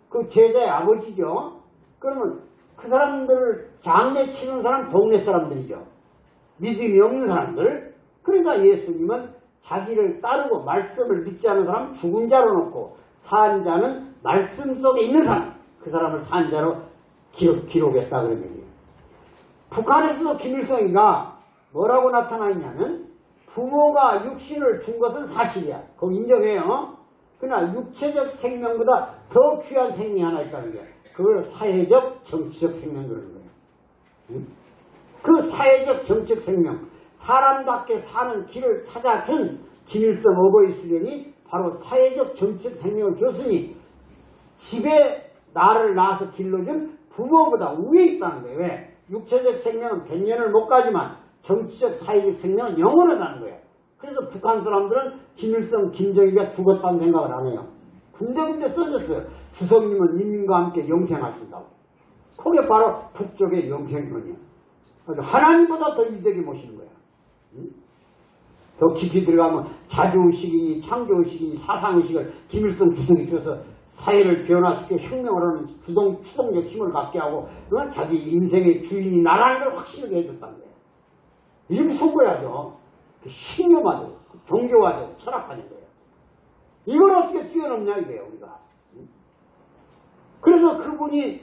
그 제자의 아버지죠. 그러면 그 사람들을 장례 치는 사람 동네 사람들이죠. 믿음이 없는 사람들. 그러니까 예수님은 자기를 따르고 말씀을 믿지 않는 사람 죽은 자로 놓고 산 자는 말씀 속에 있는 사람, 그 사람을 산 자로 기록했다 그런 얘기예요. 북한에서도 김일성이가 뭐라고 나타나 있냐면 부모가 육신을 준 것은 사실이야. 그거 인정해요. 그러나 육체적 생명보다 더 귀한 생명이 하나 있다는 거야. 그걸 사회적 정치적 생명 그러는 거예요. 응? 그 사회적 정치적 생명, 사람답게 사는 길을 찾아준 김일성 어버이 수령이 바로 사회적 정치적 생명을 줬으니 집에 나를 낳아서 길러준 부모보다 위에 있다는 거예요. 왜? 육체적 생명은 100년을 못 가지만 정치적 사회적 생명은 영원하다는 거예요. 그래서 북한 사람들은 김일성, 김정일이 죽었다는 생각을 안 해요. 군데군데 써졌어요. 주석님은 인민과 함께 영생하신다고. 그게 바로 북쪽의 영생론이에요. 하나님보다 더 위대하게 모시는 거야. 응? 더 깊이 들어가면 자주의식이니 창조의식이니 사상의식을 김일성 주석이 줘서 사회를 변화시켜 혁명을 하는 추동적 힘을 갖게 하고 자기 인생의 주인이 나라는 걸 확실하게 해줬다는 거예요. 이렇게 속어야죠. 신념화되고 종교화되고 철학화된 거예요. 이걸 어떻게 뛰어넘냐 이거예요 우리가. 그래서 그분이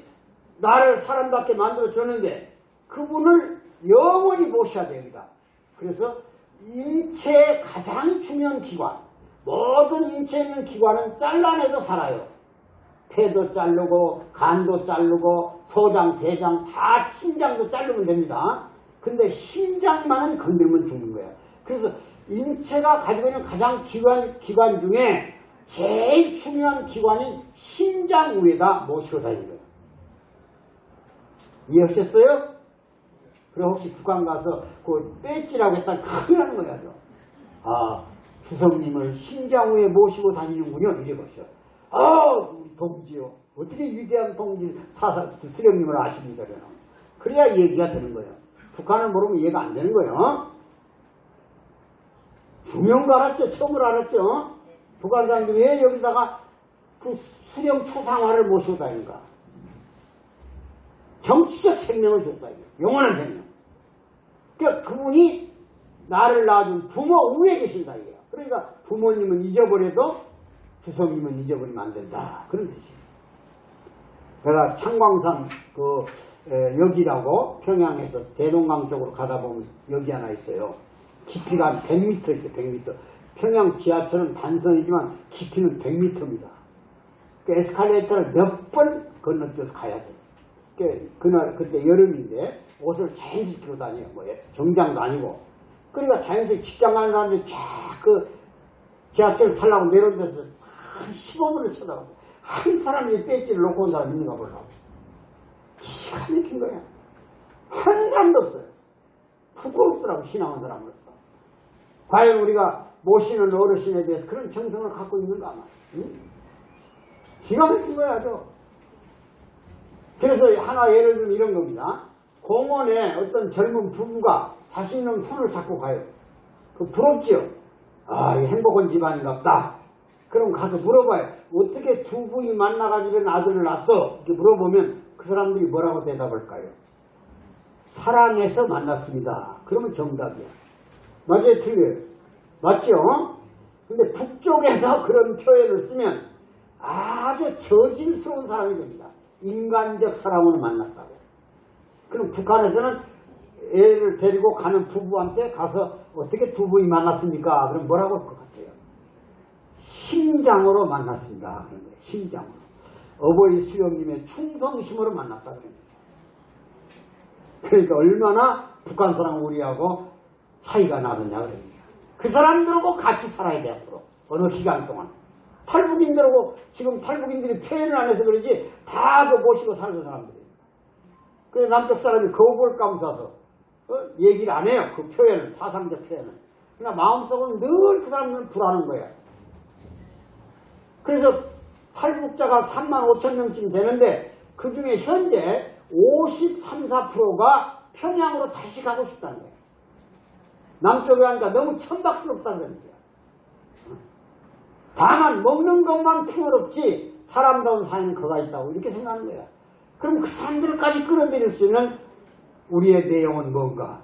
나를 사람답게 만들어줬는데 그분을 영원히 모셔야 됩니다. 그래서 인체의 가장 중요한 기관, 모든 인체에 있는 기관은 잘라내도 살아요. 폐도 자르고 간도 자르고 소장, 대장, 다 심장도 자르면 됩니다. 근데 심장만은 건들면 죽는 거예요. 그래서 인체가 가지고 있는 가장 기관 중에 제일 중요한 기관인 심장 위에다 모시고 다니는 거예요. 이해하셨어요? 그럼 혹시 북한 가서 그 배지라고 했다가 큰일 나는 거야죠. 아, 주석님을 심장 위에 모시고 다니는군요. 이래보셔. 우리 동지요. 어떻게 위대한 동지 수령님을 아십니까? 그래야 얘기가 되는 거예요. 북한을 모르면 이해가 안 되는 거예요. 중요한 거 알았죠? 처음으로 알았죠? 북한 사람들이 왜 여기다가 그 수령 초상화를 모시고 다니는가? 정치적 생명을 줬다. 영원한 생명. 그러니까 그분이 나를 낳아준 부모 위에 계신다. 이거야. 그러니까 부모님은 잊어버려도 주석님은 잊어버리면 안 된다. 그런 뜻이에요. 내가 창광산 여기라고 평양에서 대동강 쪽으로 가다 보면 여기 하나 있어요. 깊이가 한 100m 있어요. 100m. 평양 지하철은 단선이지만 깊이는 100m입니다. 그 에스컬레이터를 몇 번 건너뛰어서 가야 돼. 그때 여름인데 옷을 자연스럽게 입고 다녀요. 정장도 아니고. 그러니까 자연스럽게 직장 가는 사람들이 쫙 지하철 타려고 내려온 데서 한 15분을 쳐다보고 한 사람이 배지를 놓고 온 사람 있는가 보려고. 기가 막힌 거야. 한 사람도 없어요. 부끄럽더라고 신앙한 사람으로서. 과연 우리가 모시는 어르신에 대해서 그런 정성을 갖고 있는가 아마. 응? 기가 막힌 거야 아주. 그래서 하나 예를 들면 이런 겁니다. 공원에 어떤 젊은 부부가 자신 있는 손을 잡고 가요. 그 부럽지요? 이 행복한 집안인가 보다. 그럼 가서 물어봐요. 어떻게 두 분이 만나가지고 아들을 낳았어? 이렇게 물어보면 그 사람들이 뭐라고 대답할까요? 사랑해서 만났습니다. 그러면 정답이야. 맞아요? 틀려요? 맞죠? 근데 북쪽에서 그런 표현을 쓰면 아주 저질스러운 사람이 됩니다. 인간적 사람을 만났다고. 그럼 북한에서는 애를 데리고 가는 부부한테 가서 어떻게 두 분이 만났습니까? 그럼 뭐라고 할 것 같아요? 심장으로 만났습니다. 그런 거예요. 심장으로. 어버이 수령님의 충성심으로 만났다. 그런 거예요. 그러니까 얼마나 북한 사람 우리하고 차이가 나느냐 그런 거예요. 그 사람들하고 같이 살아야 돼 앞으로. 어느 기간 동안. 탈북인들하고 지금 탈북인들이 표현을 안 해서 그러지 다 그 모시고 살던 사람들이에요. 그래서 남쪽 사람이 거울 감싸서 얘기를 안 해요. 그 표현을, 사상적 표현을. 그러나 마음속으로 늘 그 사람들은 불안한 거예요. 그래서 탈북자가 35,000명쯤 되는데 그 중에 현재 53, 4%가 평양으로 다시 가고 싶다는 거예요. 남쪽에 하니까 너무 천박스럽다는 거예요. 다만 먹는 것만 풍요롭지 사람다운 사회는 그가 있다고 이렇게 생각하는 거야. 그럼 그 사람들까지 끌어들일 수 있는 우리의 내용은 뭔가?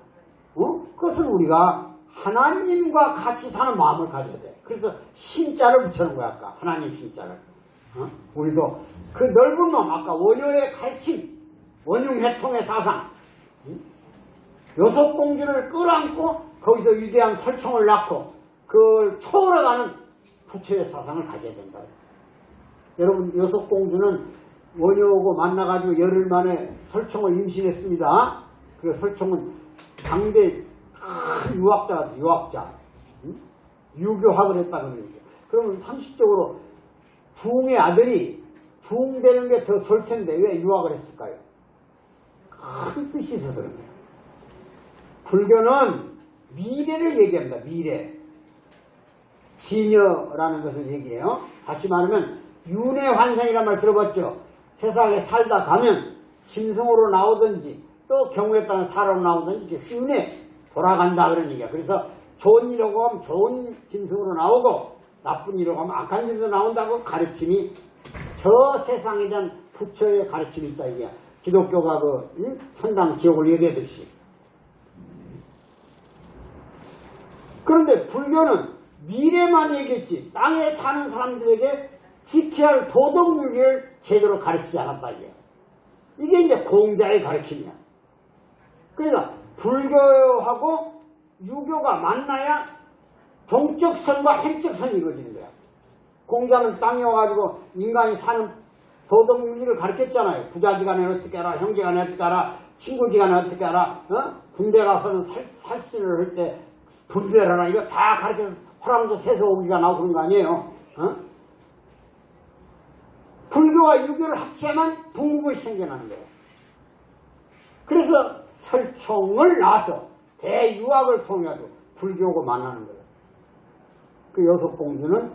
그것은 우리가 하나님과 같이 사는 마음을 가져야 돼. 그래서 신자를 붙여놓은 거야 아까. 하나님 신자를. 우리도 그 넓은 마음, 아까 원효의 가르침, 원흉회통의 사상, 여섯 공주를 끌어안고 거기서 위대한 설총을 낳고 그걸 초월해가는 부처의 사상을 가져야 된다. 여러분, 여섯 공주는 원효하고 만나가지고 열흘 만에 설총을 임신했습니다. 그래서 설총은 당대 큰 유학자가 유학자. 유교학을 했다는 거죠. 그러면 상식적으로 중의 아들이 중되는 게 더 좋을 텐데 왜 유학을 했을까요? 큰 뜻이 있어서 그런 거예요. 불교는 미래를 얘기합니다. 미래. 진여라는 것을 얘기해요. 다시 말하면 윤회환생이라는 말 들어봤죠? 세상에 살다 가면 짐승으로 나오든지 또 경우에 따라 사람으로 나오든지 이렇게 흉내 돌아간다 그런 얘기야. 그래서 좋은 일이라고 하면 좋은 짐승으로 나오고 나쁜 일이라고 하면 악한 짐승으로 나온다고 가르침이 저 세상에 대한 부처의 가르침이 있다 이게 기독교가 천당 지옥을 얘기하듯이. 그런데 불교는 미래만 얘기했지 땅에 사는 사람들에게 지켜야 할 도덕윤리를 제대로 가르치지 않았다 이게. 이게 이제 공자의 가르침이야. 그러니까 불교하고 유교가 만나야 정적선과 행적선이 이루어지는 거야. 공자는 땅에 와가지고 인간이 사는 도덕윤리를 가르쳤잖아요. 부자지간에 어떻게 하라, 형제간에 어떻게 하라, 친구지간에 어떻게 하라, 군대 가서는 살신을 할 때 분별을 하라, 이거 다 가르쳐서 화랑도 세서오기가 나오고 그런 거 아니에요. 불교와 유교를 합치야만 동국이 생겨나는 거예요. 그래서 설총을 낳아서 대유학을 통해서 불교하고 만나는 거예요. 그 여섯공주는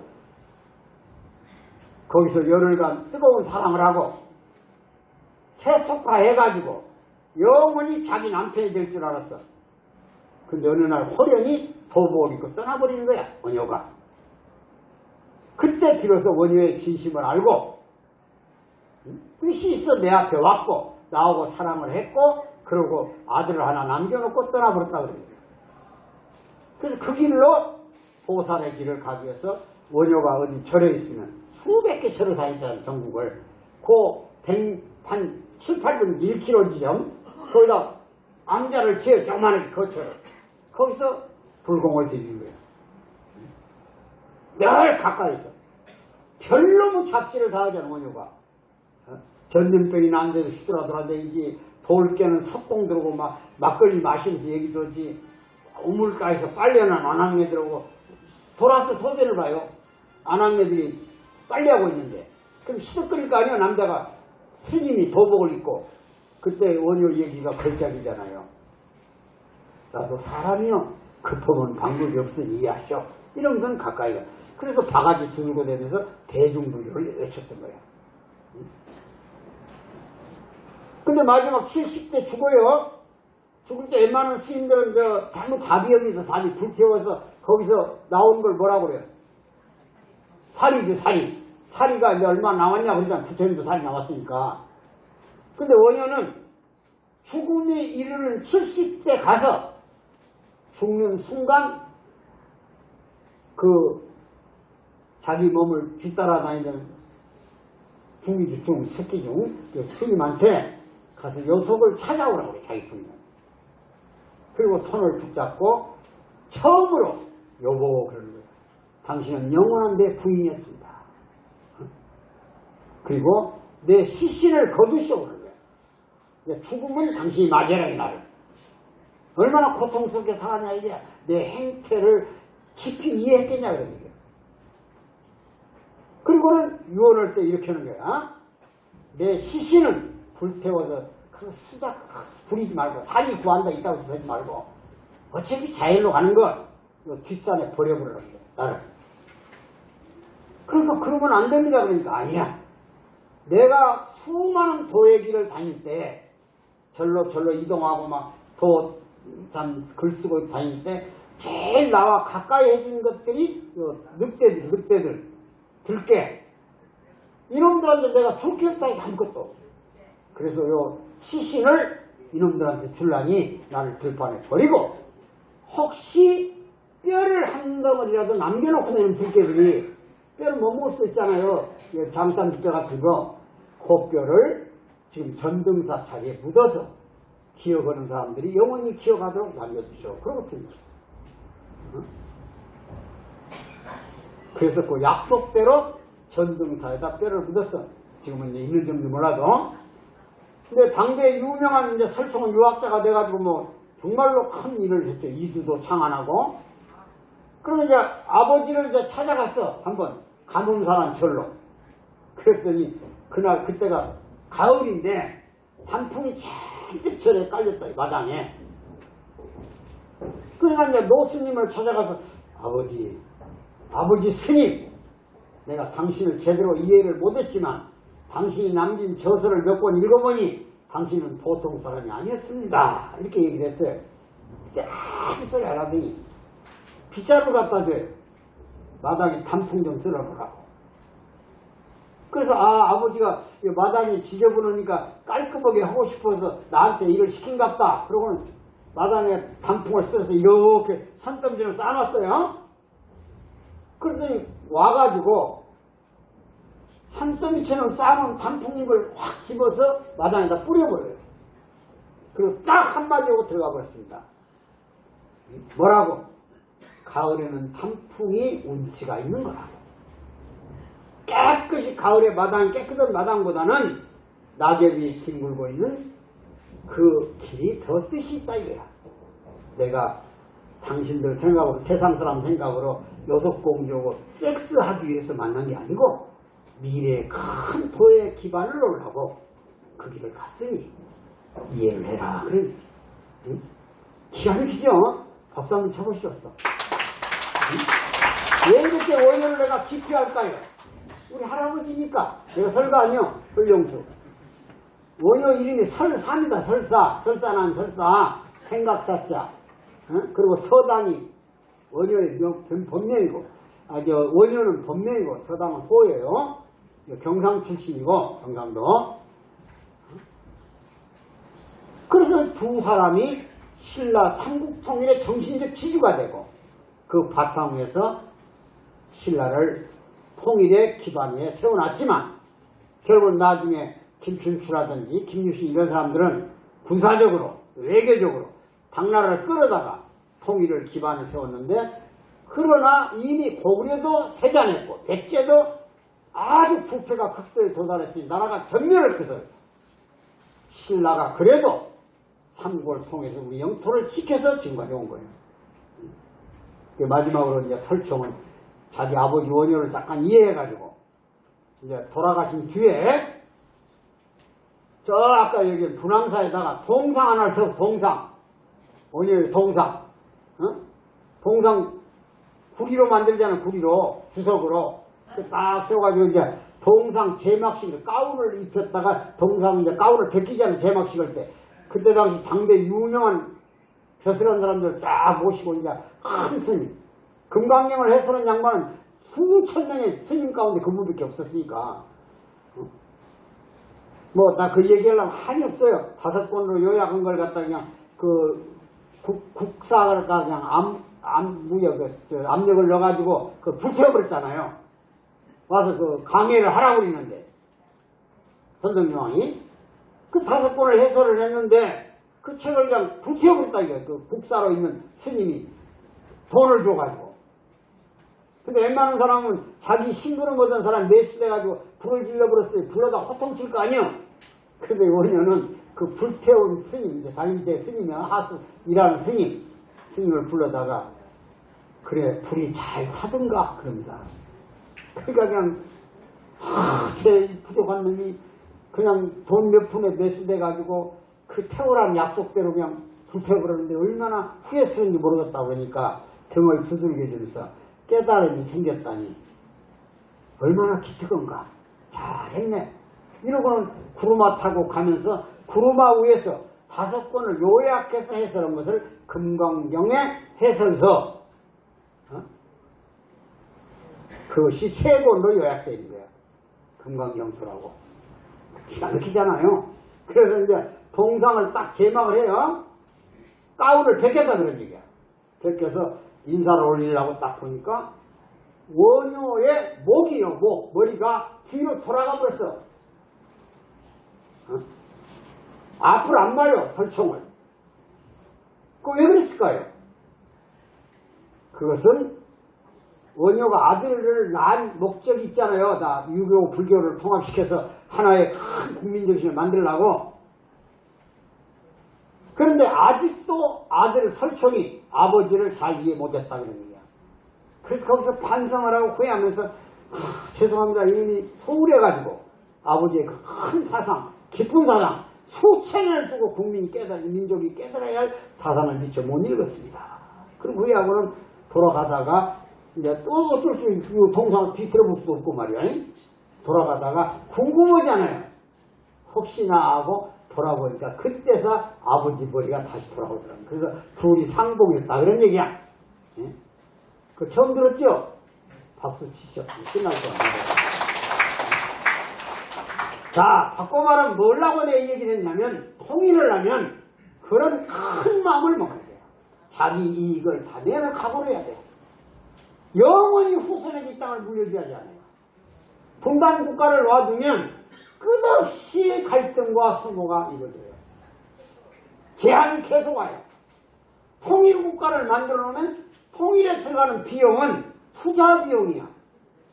거기서 열흘간 뜨거운 사랑을 하고 세속화해가지고 영원히 자기 남편이 될 줄 알았어. 근데 어느 날 호련히 도복을 입고 떠나버리는 거야, 원효가. 그때 비로소 원효의 진심을 알고 뜻이 있어 내 앞에 왔고 나하고 사랑을 했고 그러고 아들을 하나 남겨놓고 떠나버렸다 그래요. 그래서 그 길로 보살의 길을 가기 위해서 원효가 어디 절에 있으면 수백 개 절을 다녔잖아요, 전국을. 한 7, 8분 1km 지점 거기다 암자를 지어 조그만하게 거쳐요. 거기서 불공을 드리는 거예요. 늘 가까이서. 별로 무찹지를 다 하잖아, 원효가. 전염병이 안 돼도 휘두라돌아다니지, 돌 깨는 석공 들고 막걸리 마시면서 얘기도 하지, 우물가에서 빨래하는 안학녀들 오고, 돌아서 소변을 봐요. 안학녀들이 빨래하고 있는데. 그럼 시덕거릴 거 아니야, 남자가. 스님이 도복을 입고. 그때 원효 얘기가 걸작이잖아요. 나도 사람이요. 급하면 방법이 없으니 이해하죠. 이러면서는 가까이 가. 그래서 바가지 들고 다니면서 대중불교를 외쳤던 거야. 근데 마지막 70대 죽어요. 죽을 때 웬만한 스님들은 잘못 답이 여기서 답이 불태워서 거기서 나온 걸 뭐라고 그래요? 살이지, 살이. 살이가 이제 얼마 나왔냐 그러니까 부처님도 살이 나왔으니까. 근데 원효는 죽음에 이르는 70대 가서 죽는 순간 자기 몸을 뒤따라다니는 중이주 새끼중 스님한테 가서 여속을 찾아오라고 그래, 자기 부인은. 그리고 손을 붙잡고 처음으로 여보 그러는 거야. 당신은 영원한 내 부인이었습니다. 그리고 내 시신을 거두시오 그러는 거야. 죽음은 당신이 맞이해라 이 말을. 얼마나 고통스럽게 살았냐 이게. 내 행태를 깊이 이해했겠냐 그러는 거야. 그리고는 유언할 때 이렇게 하는 거야. 내 시신은 불태워서 그 수작 부리지 말고 살이 구한다 있다고 하지 말고 어차피 자연로 가는 거 뒷산에 버려버리라는 거야, 나를. 그러니까 그러면 안 됩니다 그러니까 아니야. 내가 수많은 도의 길을 다닐 때 절로 이동하고 글 쓰고 다닐 때 제일 나와 가까이 해주는 것들이 늑대들 들깨 이놈들한테 내가 좋게 했다 이거 아무것도. 그래서 시신을 이놈들한테 줄라니 나를 들판에 버리고 혹시 뼈를 한 덩어리라도 남겨놓고 내는 들깨들이 뼈를 못 먹을 수 있잖아요. 장단뼈 같은 거. 그 뼈를 지금 전등사 자리에 묻어서 기억하는 사람들이 영원히 기억하도록 남겨주시오. 그러거든요. 그래서 그 약속대로 전등사에다 뼈를 묻었어. 지금은 이제 있는 점도 몰라도. 근데 당대 유명한 이제 설총은 유학자가 돼가지고 정말로 큰 일을 했죠. 이두도 창안하고. 그러면 이제 아버지를 이제 찾아갔어. 한번 가문사란 절로. 그랬더니 그때가 가을인데 단풍이 잔뜩 절에 깔렸다, 이 마당에. 그러니까 이제 노스님을 찾아가서 아버지 스님, 내가 당신을 제대로 이해를 못했지만 당신이 남긴 저서를 몇 번 읽어보니 당신은 보통 사람이 아니었습니다. 이렇게 얘기를 했어요. 그때 아무 소리 안 하더니 빗자루 갖다 줘요. 마당에 단풍 좀 쓸어보라고. 그래서 아버지가 마당이 지저분하니까 깔끔하게 하고 싶어서 나한테 일을 시킨갑다. 그러고는 마당에 단풍을 쓸어서 이렇게 산더미를 쌓아놨어요. 그러더니 와가지고 산더미처럼 쌓아놓은 단풍잎을 확 집어서 마당에다 뿌려버려요. 그리고 딱 한마디 하고 들어가 버렸습니다. 뭐라고? 가을에는 단풍이 운치가 있는 거라고. 깨끗이 가을에 마당이 깨끗한 마당보다는 낙엽이 뒹굴고 있는 그 길이 더 뜻이 있다 이거야. 내가 당신들 생각으로, 세상 사람 생각으로 여섯공주하고 섹스하기 위해서 만난 게 아니고 미래의 큰 도의 기반을 놓으려고 그 길을 갔으니 이해를 해라. 그래. 응? 기가 막히죠? 박수 한번 쳐보시었어. 응? 왜 이렇게 원효를 내가 깊이 할까요? 우리 할아버지니까. 내가 설가 아니요. 설용수. 원효 이름이 설사입니다. 설사. 설사난 설사. 생각사자. 응? 그리고 서당이 원효의 본명이고, 원효는 본명이고 서당은 호예요. 경상 출신이고, 경상도. 그래서 두 사람이 신라 삼국통일의 정신적 지주가 되고 그 바탕 위에서 신라를 통일의 기반 위에 세워놨지만 결국 나중에 김춘추라든지 김유신 이런 사람들은 군사적으로 외교적으로 당나라를 끌어다가 통일을 기반을 세웠는데, 그러나 이미 고구려도 세잔했고 백제도 아주 부패가 극도에 도달했으니 나라가 전멸을 해서 신라가 그래도 삼국을 통해서 우리 영토를 지켜서 지금까지 온 거예요. 마지막으로 이제 설총은 자기 아버지 원효를 잠깐 이해해가지고 이제 돌아가신 뒤에 저 아까 여기 분황사에다가 동상 하나를 써서 동상, 원효의 동상, 동상 구리로 만들잖아요. 구리로 주석으로 딱 세워가지고 이제 동상 제막식을 가운을 입혔다가 동상 이제 가운을 벗기잖아요. 제막식을 때. 그때 당시 당대 유명한 벼슬한 사람들 쫙 모시고 이제 큰 스님, 금강경을 해서는 양반은 수천 명의 스님 가운데 그분밖에 없었으니까 뭐 나 그 얘기하려면 한이 없어요. 5권으로 요약한 걸 갖다 그냥 그 국사가 그냥 압력을 넣어가지고 그 불태워버렸잖아요. 와서 그 강해를 하라고 그러는데 선덕여왕이 그 5권을 해설을 했는데 그 책을 그냥 불태워버렸다 이거예요. 그 국사로 있는 스님이 돈을 줘가지고. 근데 웬만한 사람은 자기 심부름 거던 사람 매수돼가지고 불을 질러버렸어요. 불러다 호통칠 거 아니에요. 근데 원효는 그 불태운 스님, 이제 자기 밑에 스님이야, 하수 일하는 스님을 불러다가 그래 불이 잘 타든가 그럽니다. 그러니까 그냥 제 부족한 놈이 그냥 돈 몇 푼에 매수돼가지고 그 태우라는 약속대로 그냥 불태워버렸는데 얼마나 후회스러운지 모르겠다 그러니까 등을 두들겨주면서 깨달음이 생겼다니 얼마나 기특한가. 잘했네. 이러고는 구루마 타고 가면서 구루마 위에서 5권을 요약해서 해설한 것을 금강경의 해설서, 그것이 3권으로 요약되어 있는 거야. 금강경서라고. 기가 막히잖아요. 그래서 이제 동상을 딱 제막을 해요. 가운을 벗겼다 그런 얘기야. 벗겨서 인사를 올리려고 딱 보니까 원효의 목이요, 목. 머리가 뒤로 돌아가 버렸어. 앞을 안 봐요, 설총을. 왜 그랬을까요? 그것은 원효가 아들을 낳은 목적이 있잖아요. 다 유교, 불교를 통합시켜서 하나의 큰 국민정신을 만들려고. 그런데 아직도 아들 설총이 아버지를 잘 이해 못했다 그런 얘기야. 그래서 거기서 반성을 하고 후회하면서 죄송합니다. 이미 소홀해가지고 아버지의 그 큰 사상, 깊은 사상, 수천 년을 두고 민족이 깨달아야 할 사상을 미처 못 읽었습니다. 그리고 후회하고는 돌아가다가 이제 또 어쩔 수 없고 동상을 비틀어볼 수도 없고 말이야. 돌아가다가 궁금하잖아요. 혹시나 하고 돌아보니까 그때서 아버지 머리가 다시 돌아오더라고요. 그래서 둘이 상봉했다 그런 얘기야. 예? 그 처음 들었죠? 박수 치시죠. 끝날 거야. 자, 바꿔 말하면 뭐라고 내 얘기를 했냐면, 통일을 하면 그런 큰 마음을 먹어야 돼요. 자기 이익을 다 내놓을 각오를 해야 돼요. 영원히 후손에게 이 땅을 물려줘야지 않아요. 분단 국가를 놔두면 끝없이 갈등과 선고가 이루어져요. 재앙이 계속 와요. 통일 국가를 만들어 놓으면 통일에 들어가는 비용은 투자 비용이야.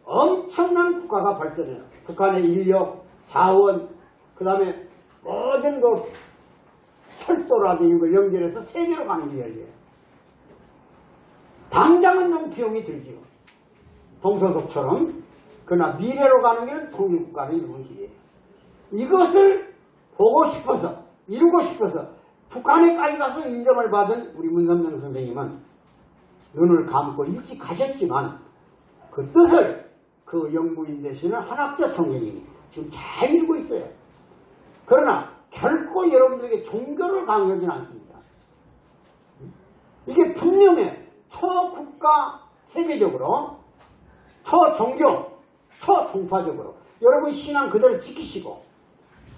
엄청난 국가가 발전해요. 북한의 인력, 자원, 그 다음에 모든 그 철도라든지 이런 걸 연결해서 세계로 가는 길이에요. 당장은 너무 비용이 들지요. 동서독처럼. 그러나 미래로 가는 길은 통일국가를 이루는 길이에요. 이것을 보고 싶어서, 이루고 싶어서 북한에까지 가서 인정을 받은 우리 문선명 선생님은 눈을 감고 일찍 가셨지만 그 뜻을 그 영부인 되시는 한학자 총재님이 지금 잘 이루고 있어요. 그러나 결코 여러분들에게 종교를 강요하지는 않습니다. 이게 분명해. 초국가 세계적으로, 초종교, 초종파적으로 여러분 신앙 그대로 지키시고,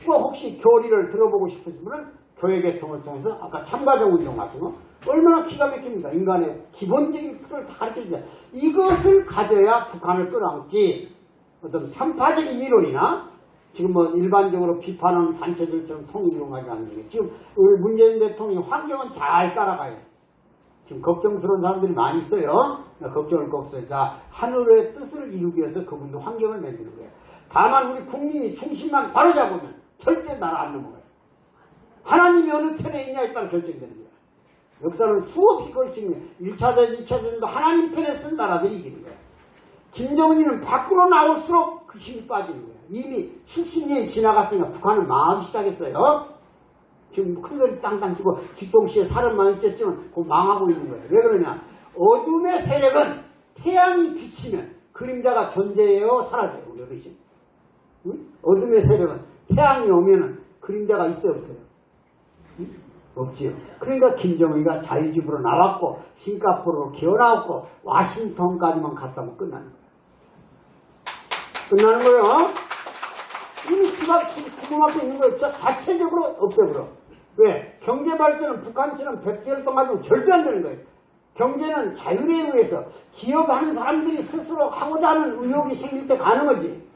뭐 혹시 교리를 들어보고 싶으신 분은 교회개통을 통해서 아까 참가적 운동 같은 거 얼마나 기가 막힙니다. 인간의 기본적인 틀을 다 가르쳐줍니다. 이것을 가져야 북한을 끌어안지 어떤 편파적인 이론이나 지금 뭐 일반적으로 비판하는 단체들처럼 통일을 가지 않는 게, 지금 우리 문재인 대통령이 환경은 잘 따라가요. 지금 걱정스러운 사람들이 많이 있어요. 걱정할 거 없어요. 자, 하늘의 뜻을 이루기 위해서 그분도 환경을 만드는 거예요. 다만 우리 국민이 중심만 바로 잡으면 절대 나라 안 넘어가요. 하나님이 어느 편에 있냐에 따라 결정되는 거예요. 역사는 수없이 그걸 증명해요. 1차전, 2차전도 하나님 편에 쓴 나라들이 이기는 거예요. 김정은이는 밖으로 나올수록 그 힘이 빠지는 거예요. 이미 70년이 지나갔으니까 북한은 망하기 시작했어요. 지금 큰소리 땅땅 치고 뒷동시에 사람 많이 쪘지만 그거 망하고 있는 거예요. 왜 그러냐? 어둠의 세력은 태양이 비치면 그림자가 존재해요, 사라져요. 우리 어르신. 응? 어둠의 세력은 태양이 오면은 그림자가 있어요, 없어요? 응? 없지요. 그러니까 김정은이가 자유집으로 나왔고 싱가포르로 기어나왔고 와싱턴까지만 갔다면 끝나는 거예요. 끝나는 거예요. 이미 집 앞에 있는 거예요. 자체적으로 없애버려. 왜? 경제발전은 북한처럼 100개월 동안 가지고 절대 안 되는 거예요. 경제는 자율에 의해서 기업하는 사람들이 스스로 하고자 하는 의욕이 생길 때 가는 거지.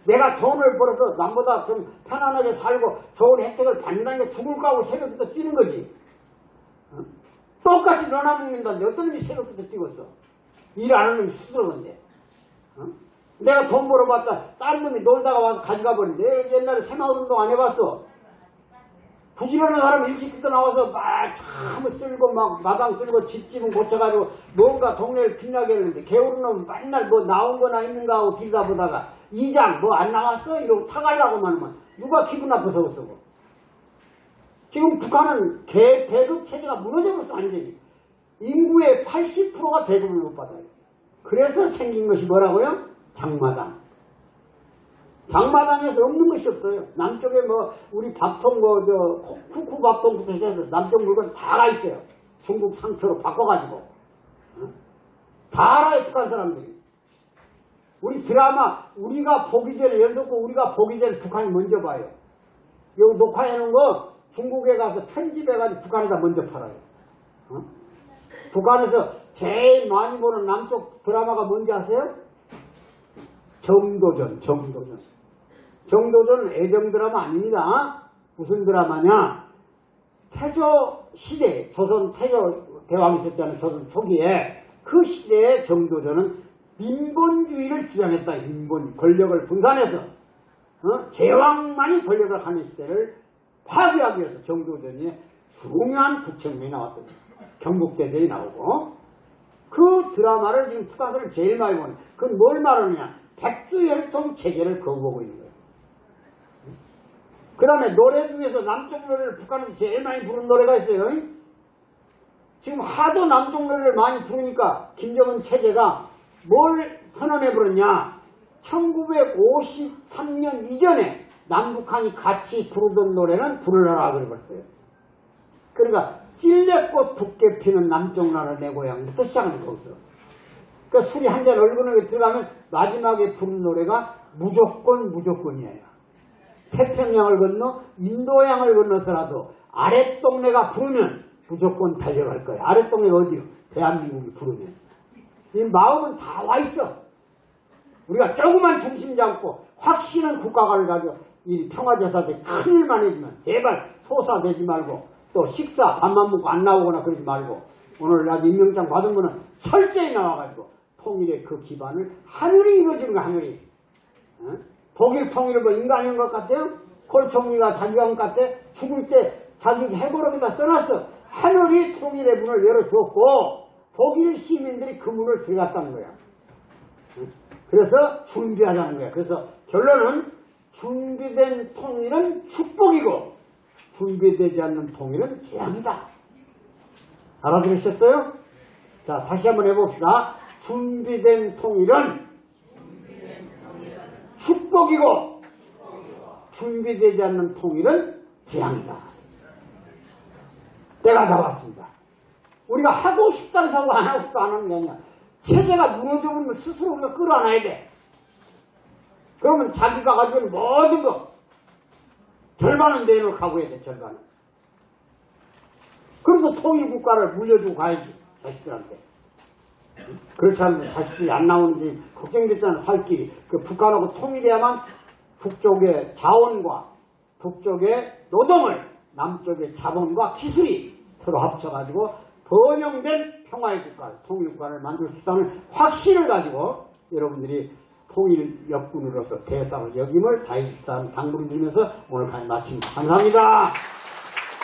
내가 돈을 벌어서 남보다 좀 편안하게 살고 좋은 혜택을 받는다니까 죽을까 하고 새벽부터 뛰는 거지. 어? 똑같이 너나 먹는다는데 어떤 놈이 새벽부터 뛰었어? 일 안 하는 놈이 스스로 건데. 어? 내가 돈 벌어봤자 다른 놈이 놀다가 와서 가져가 버리는데. 옛날에 새마을운동 안 해봤어? 부지런한 사람 일찍부터 나와서 막 참 쓸고 막 마당 쓸고 집집은 고쳐가지고 뭔가 동네를 빛나게 했는데, 게으르는 맨날 뭐 나온 거나 있는가 하고 들여다보다가 이장 뭐 안 나왔어? 이러고 타가려고만 하면 누가 기분 나빠서 그러고. 지금 북한은 배급 체제가 무너져버렸어. 완전히 인구의 80%가 배급을 못 받아요. 그래서 생긴 것이 뭐라고요? 장마당. 장마당에서 없는 것이 없어요. 남쪽에 뭐 우리 밥통 쿠쿠 밥통부터 해서 남쪽 물건 다 가 있어요. 중국 상표로 바꿔가지고. 어? 다 알아요, 북한 사람들이. 우리 드라마 우리가 보기 전에, 연속곡 우리가 보기 전에 북한이 먼저 봐요. 여기 녹화해놓은 거 중국에 가서 편집해가지고 북한에다 먼저 팔아요. 어? 북한에서 제일 많이 보는 남쪽 드라마가 뭔지 아세요? 정도전. 정도전은 애정 드라마 아닙니다. 무슨 드라마냐? 태조 시대, 조선 태조 대왕이 있었잖아요. 조선 초기에. 그 시대의 정도전은 민본주의를 주장했다. 민본, 권력을 분산해서 제왕만이 권력을 하는 시대를 파괴하기 위해서 정도전에 중요한 부처님이 나왔습니다. 경국대전이 나오고. 그 드라마를 지금 북한사람이 제일 많이 보는. 그건 뭘 말하느냐? 백두혈통 체제를 거부하고 있는 거예요. 그 다음에 노래 중에서 남쪽 노래를 북한에서 제일 많이 부르는 노래가 있어요. 지금 하도 남쪽 노래를 많이 부르니까 김정은 체제가 뭘 선언해버렸냐? 1953년 이전에 남북한이 같이 부르던 노래는 부르라 그래버렸어요. 그러니까 찔레꽃 붉게 피는 남쪽 나라 내 고향부터 시작하는 거기서. 그러니까 술이 한 잔 얼큰하게 들어가면 마지막에 부른 노래가 무조건이에요. 태평양을 건너 인도양을 건너서라도 아랫동네가 부르면 무조건 달려갈 거예요. 아랫동네가 어디요? 대한민국이 부르면. 이 마음은 다 와 있어. 우리가 조그만 중심 잡고 확실한 국가관을 가지고 이 평화제사대 큰일만 해주면 제발 소사되지 말고 또 식사 밥만 먹고 안 나오거나 그러지 말고 오늘 나도 임명장 받은 거는 철저히 나와가지고 통일의 그 기반을 하늘이 이루어주는 거 하늘이. 어? 독일 통일을 뭐 인간인 것 같아요? 콜 총리가 자기가 한 것 같아? 죽을 때 자기 해고록에다 써놨어. 하늘이 통일의 문을 열어주었고 독일 시민들이 그 문을 들어갔다는 거야. 그래서 준비하자는 거야. 그래서 결론은 준비된 통일은 축복이고 준비되지 않는 통일은 재앙이다. 알아들으셨어요? 자, 다시 한번 해봅시다. 준비된 통일은 축복이고 준비되지 않는 통일은 재앙이다. 때가 다 왔습니다. 우리가 하고 싶다는 사고 안 하고 싶다 안 하는 게 아니야. 체제가 무너져버리면 스스로 우리가 끌어안아야 돼. 그러면 자기가 가지고 있는 모든 거 절반은 내놓고 각오해야 돼. 절반은. 그래서 통일국가를 물려주고 가야지 자식들한테. 그렇지 않으면 자식들이 안 나오는지 걱정됐잖아. 살 길이. 그 북한하고 통일해야만 북쪽의 자원과 북쪽의 노동을 남쪽의 자본과 기술이 서로 합쳐가지고 번영된 평화의 국가, 통일국가를 만들 수 있다는 확신을 가지고 여러분들이 통일 역군으로서 대상을 역임을 다해 주시다는 당부를 드리면서 오늘 강의 마칩니다. 감사합니다.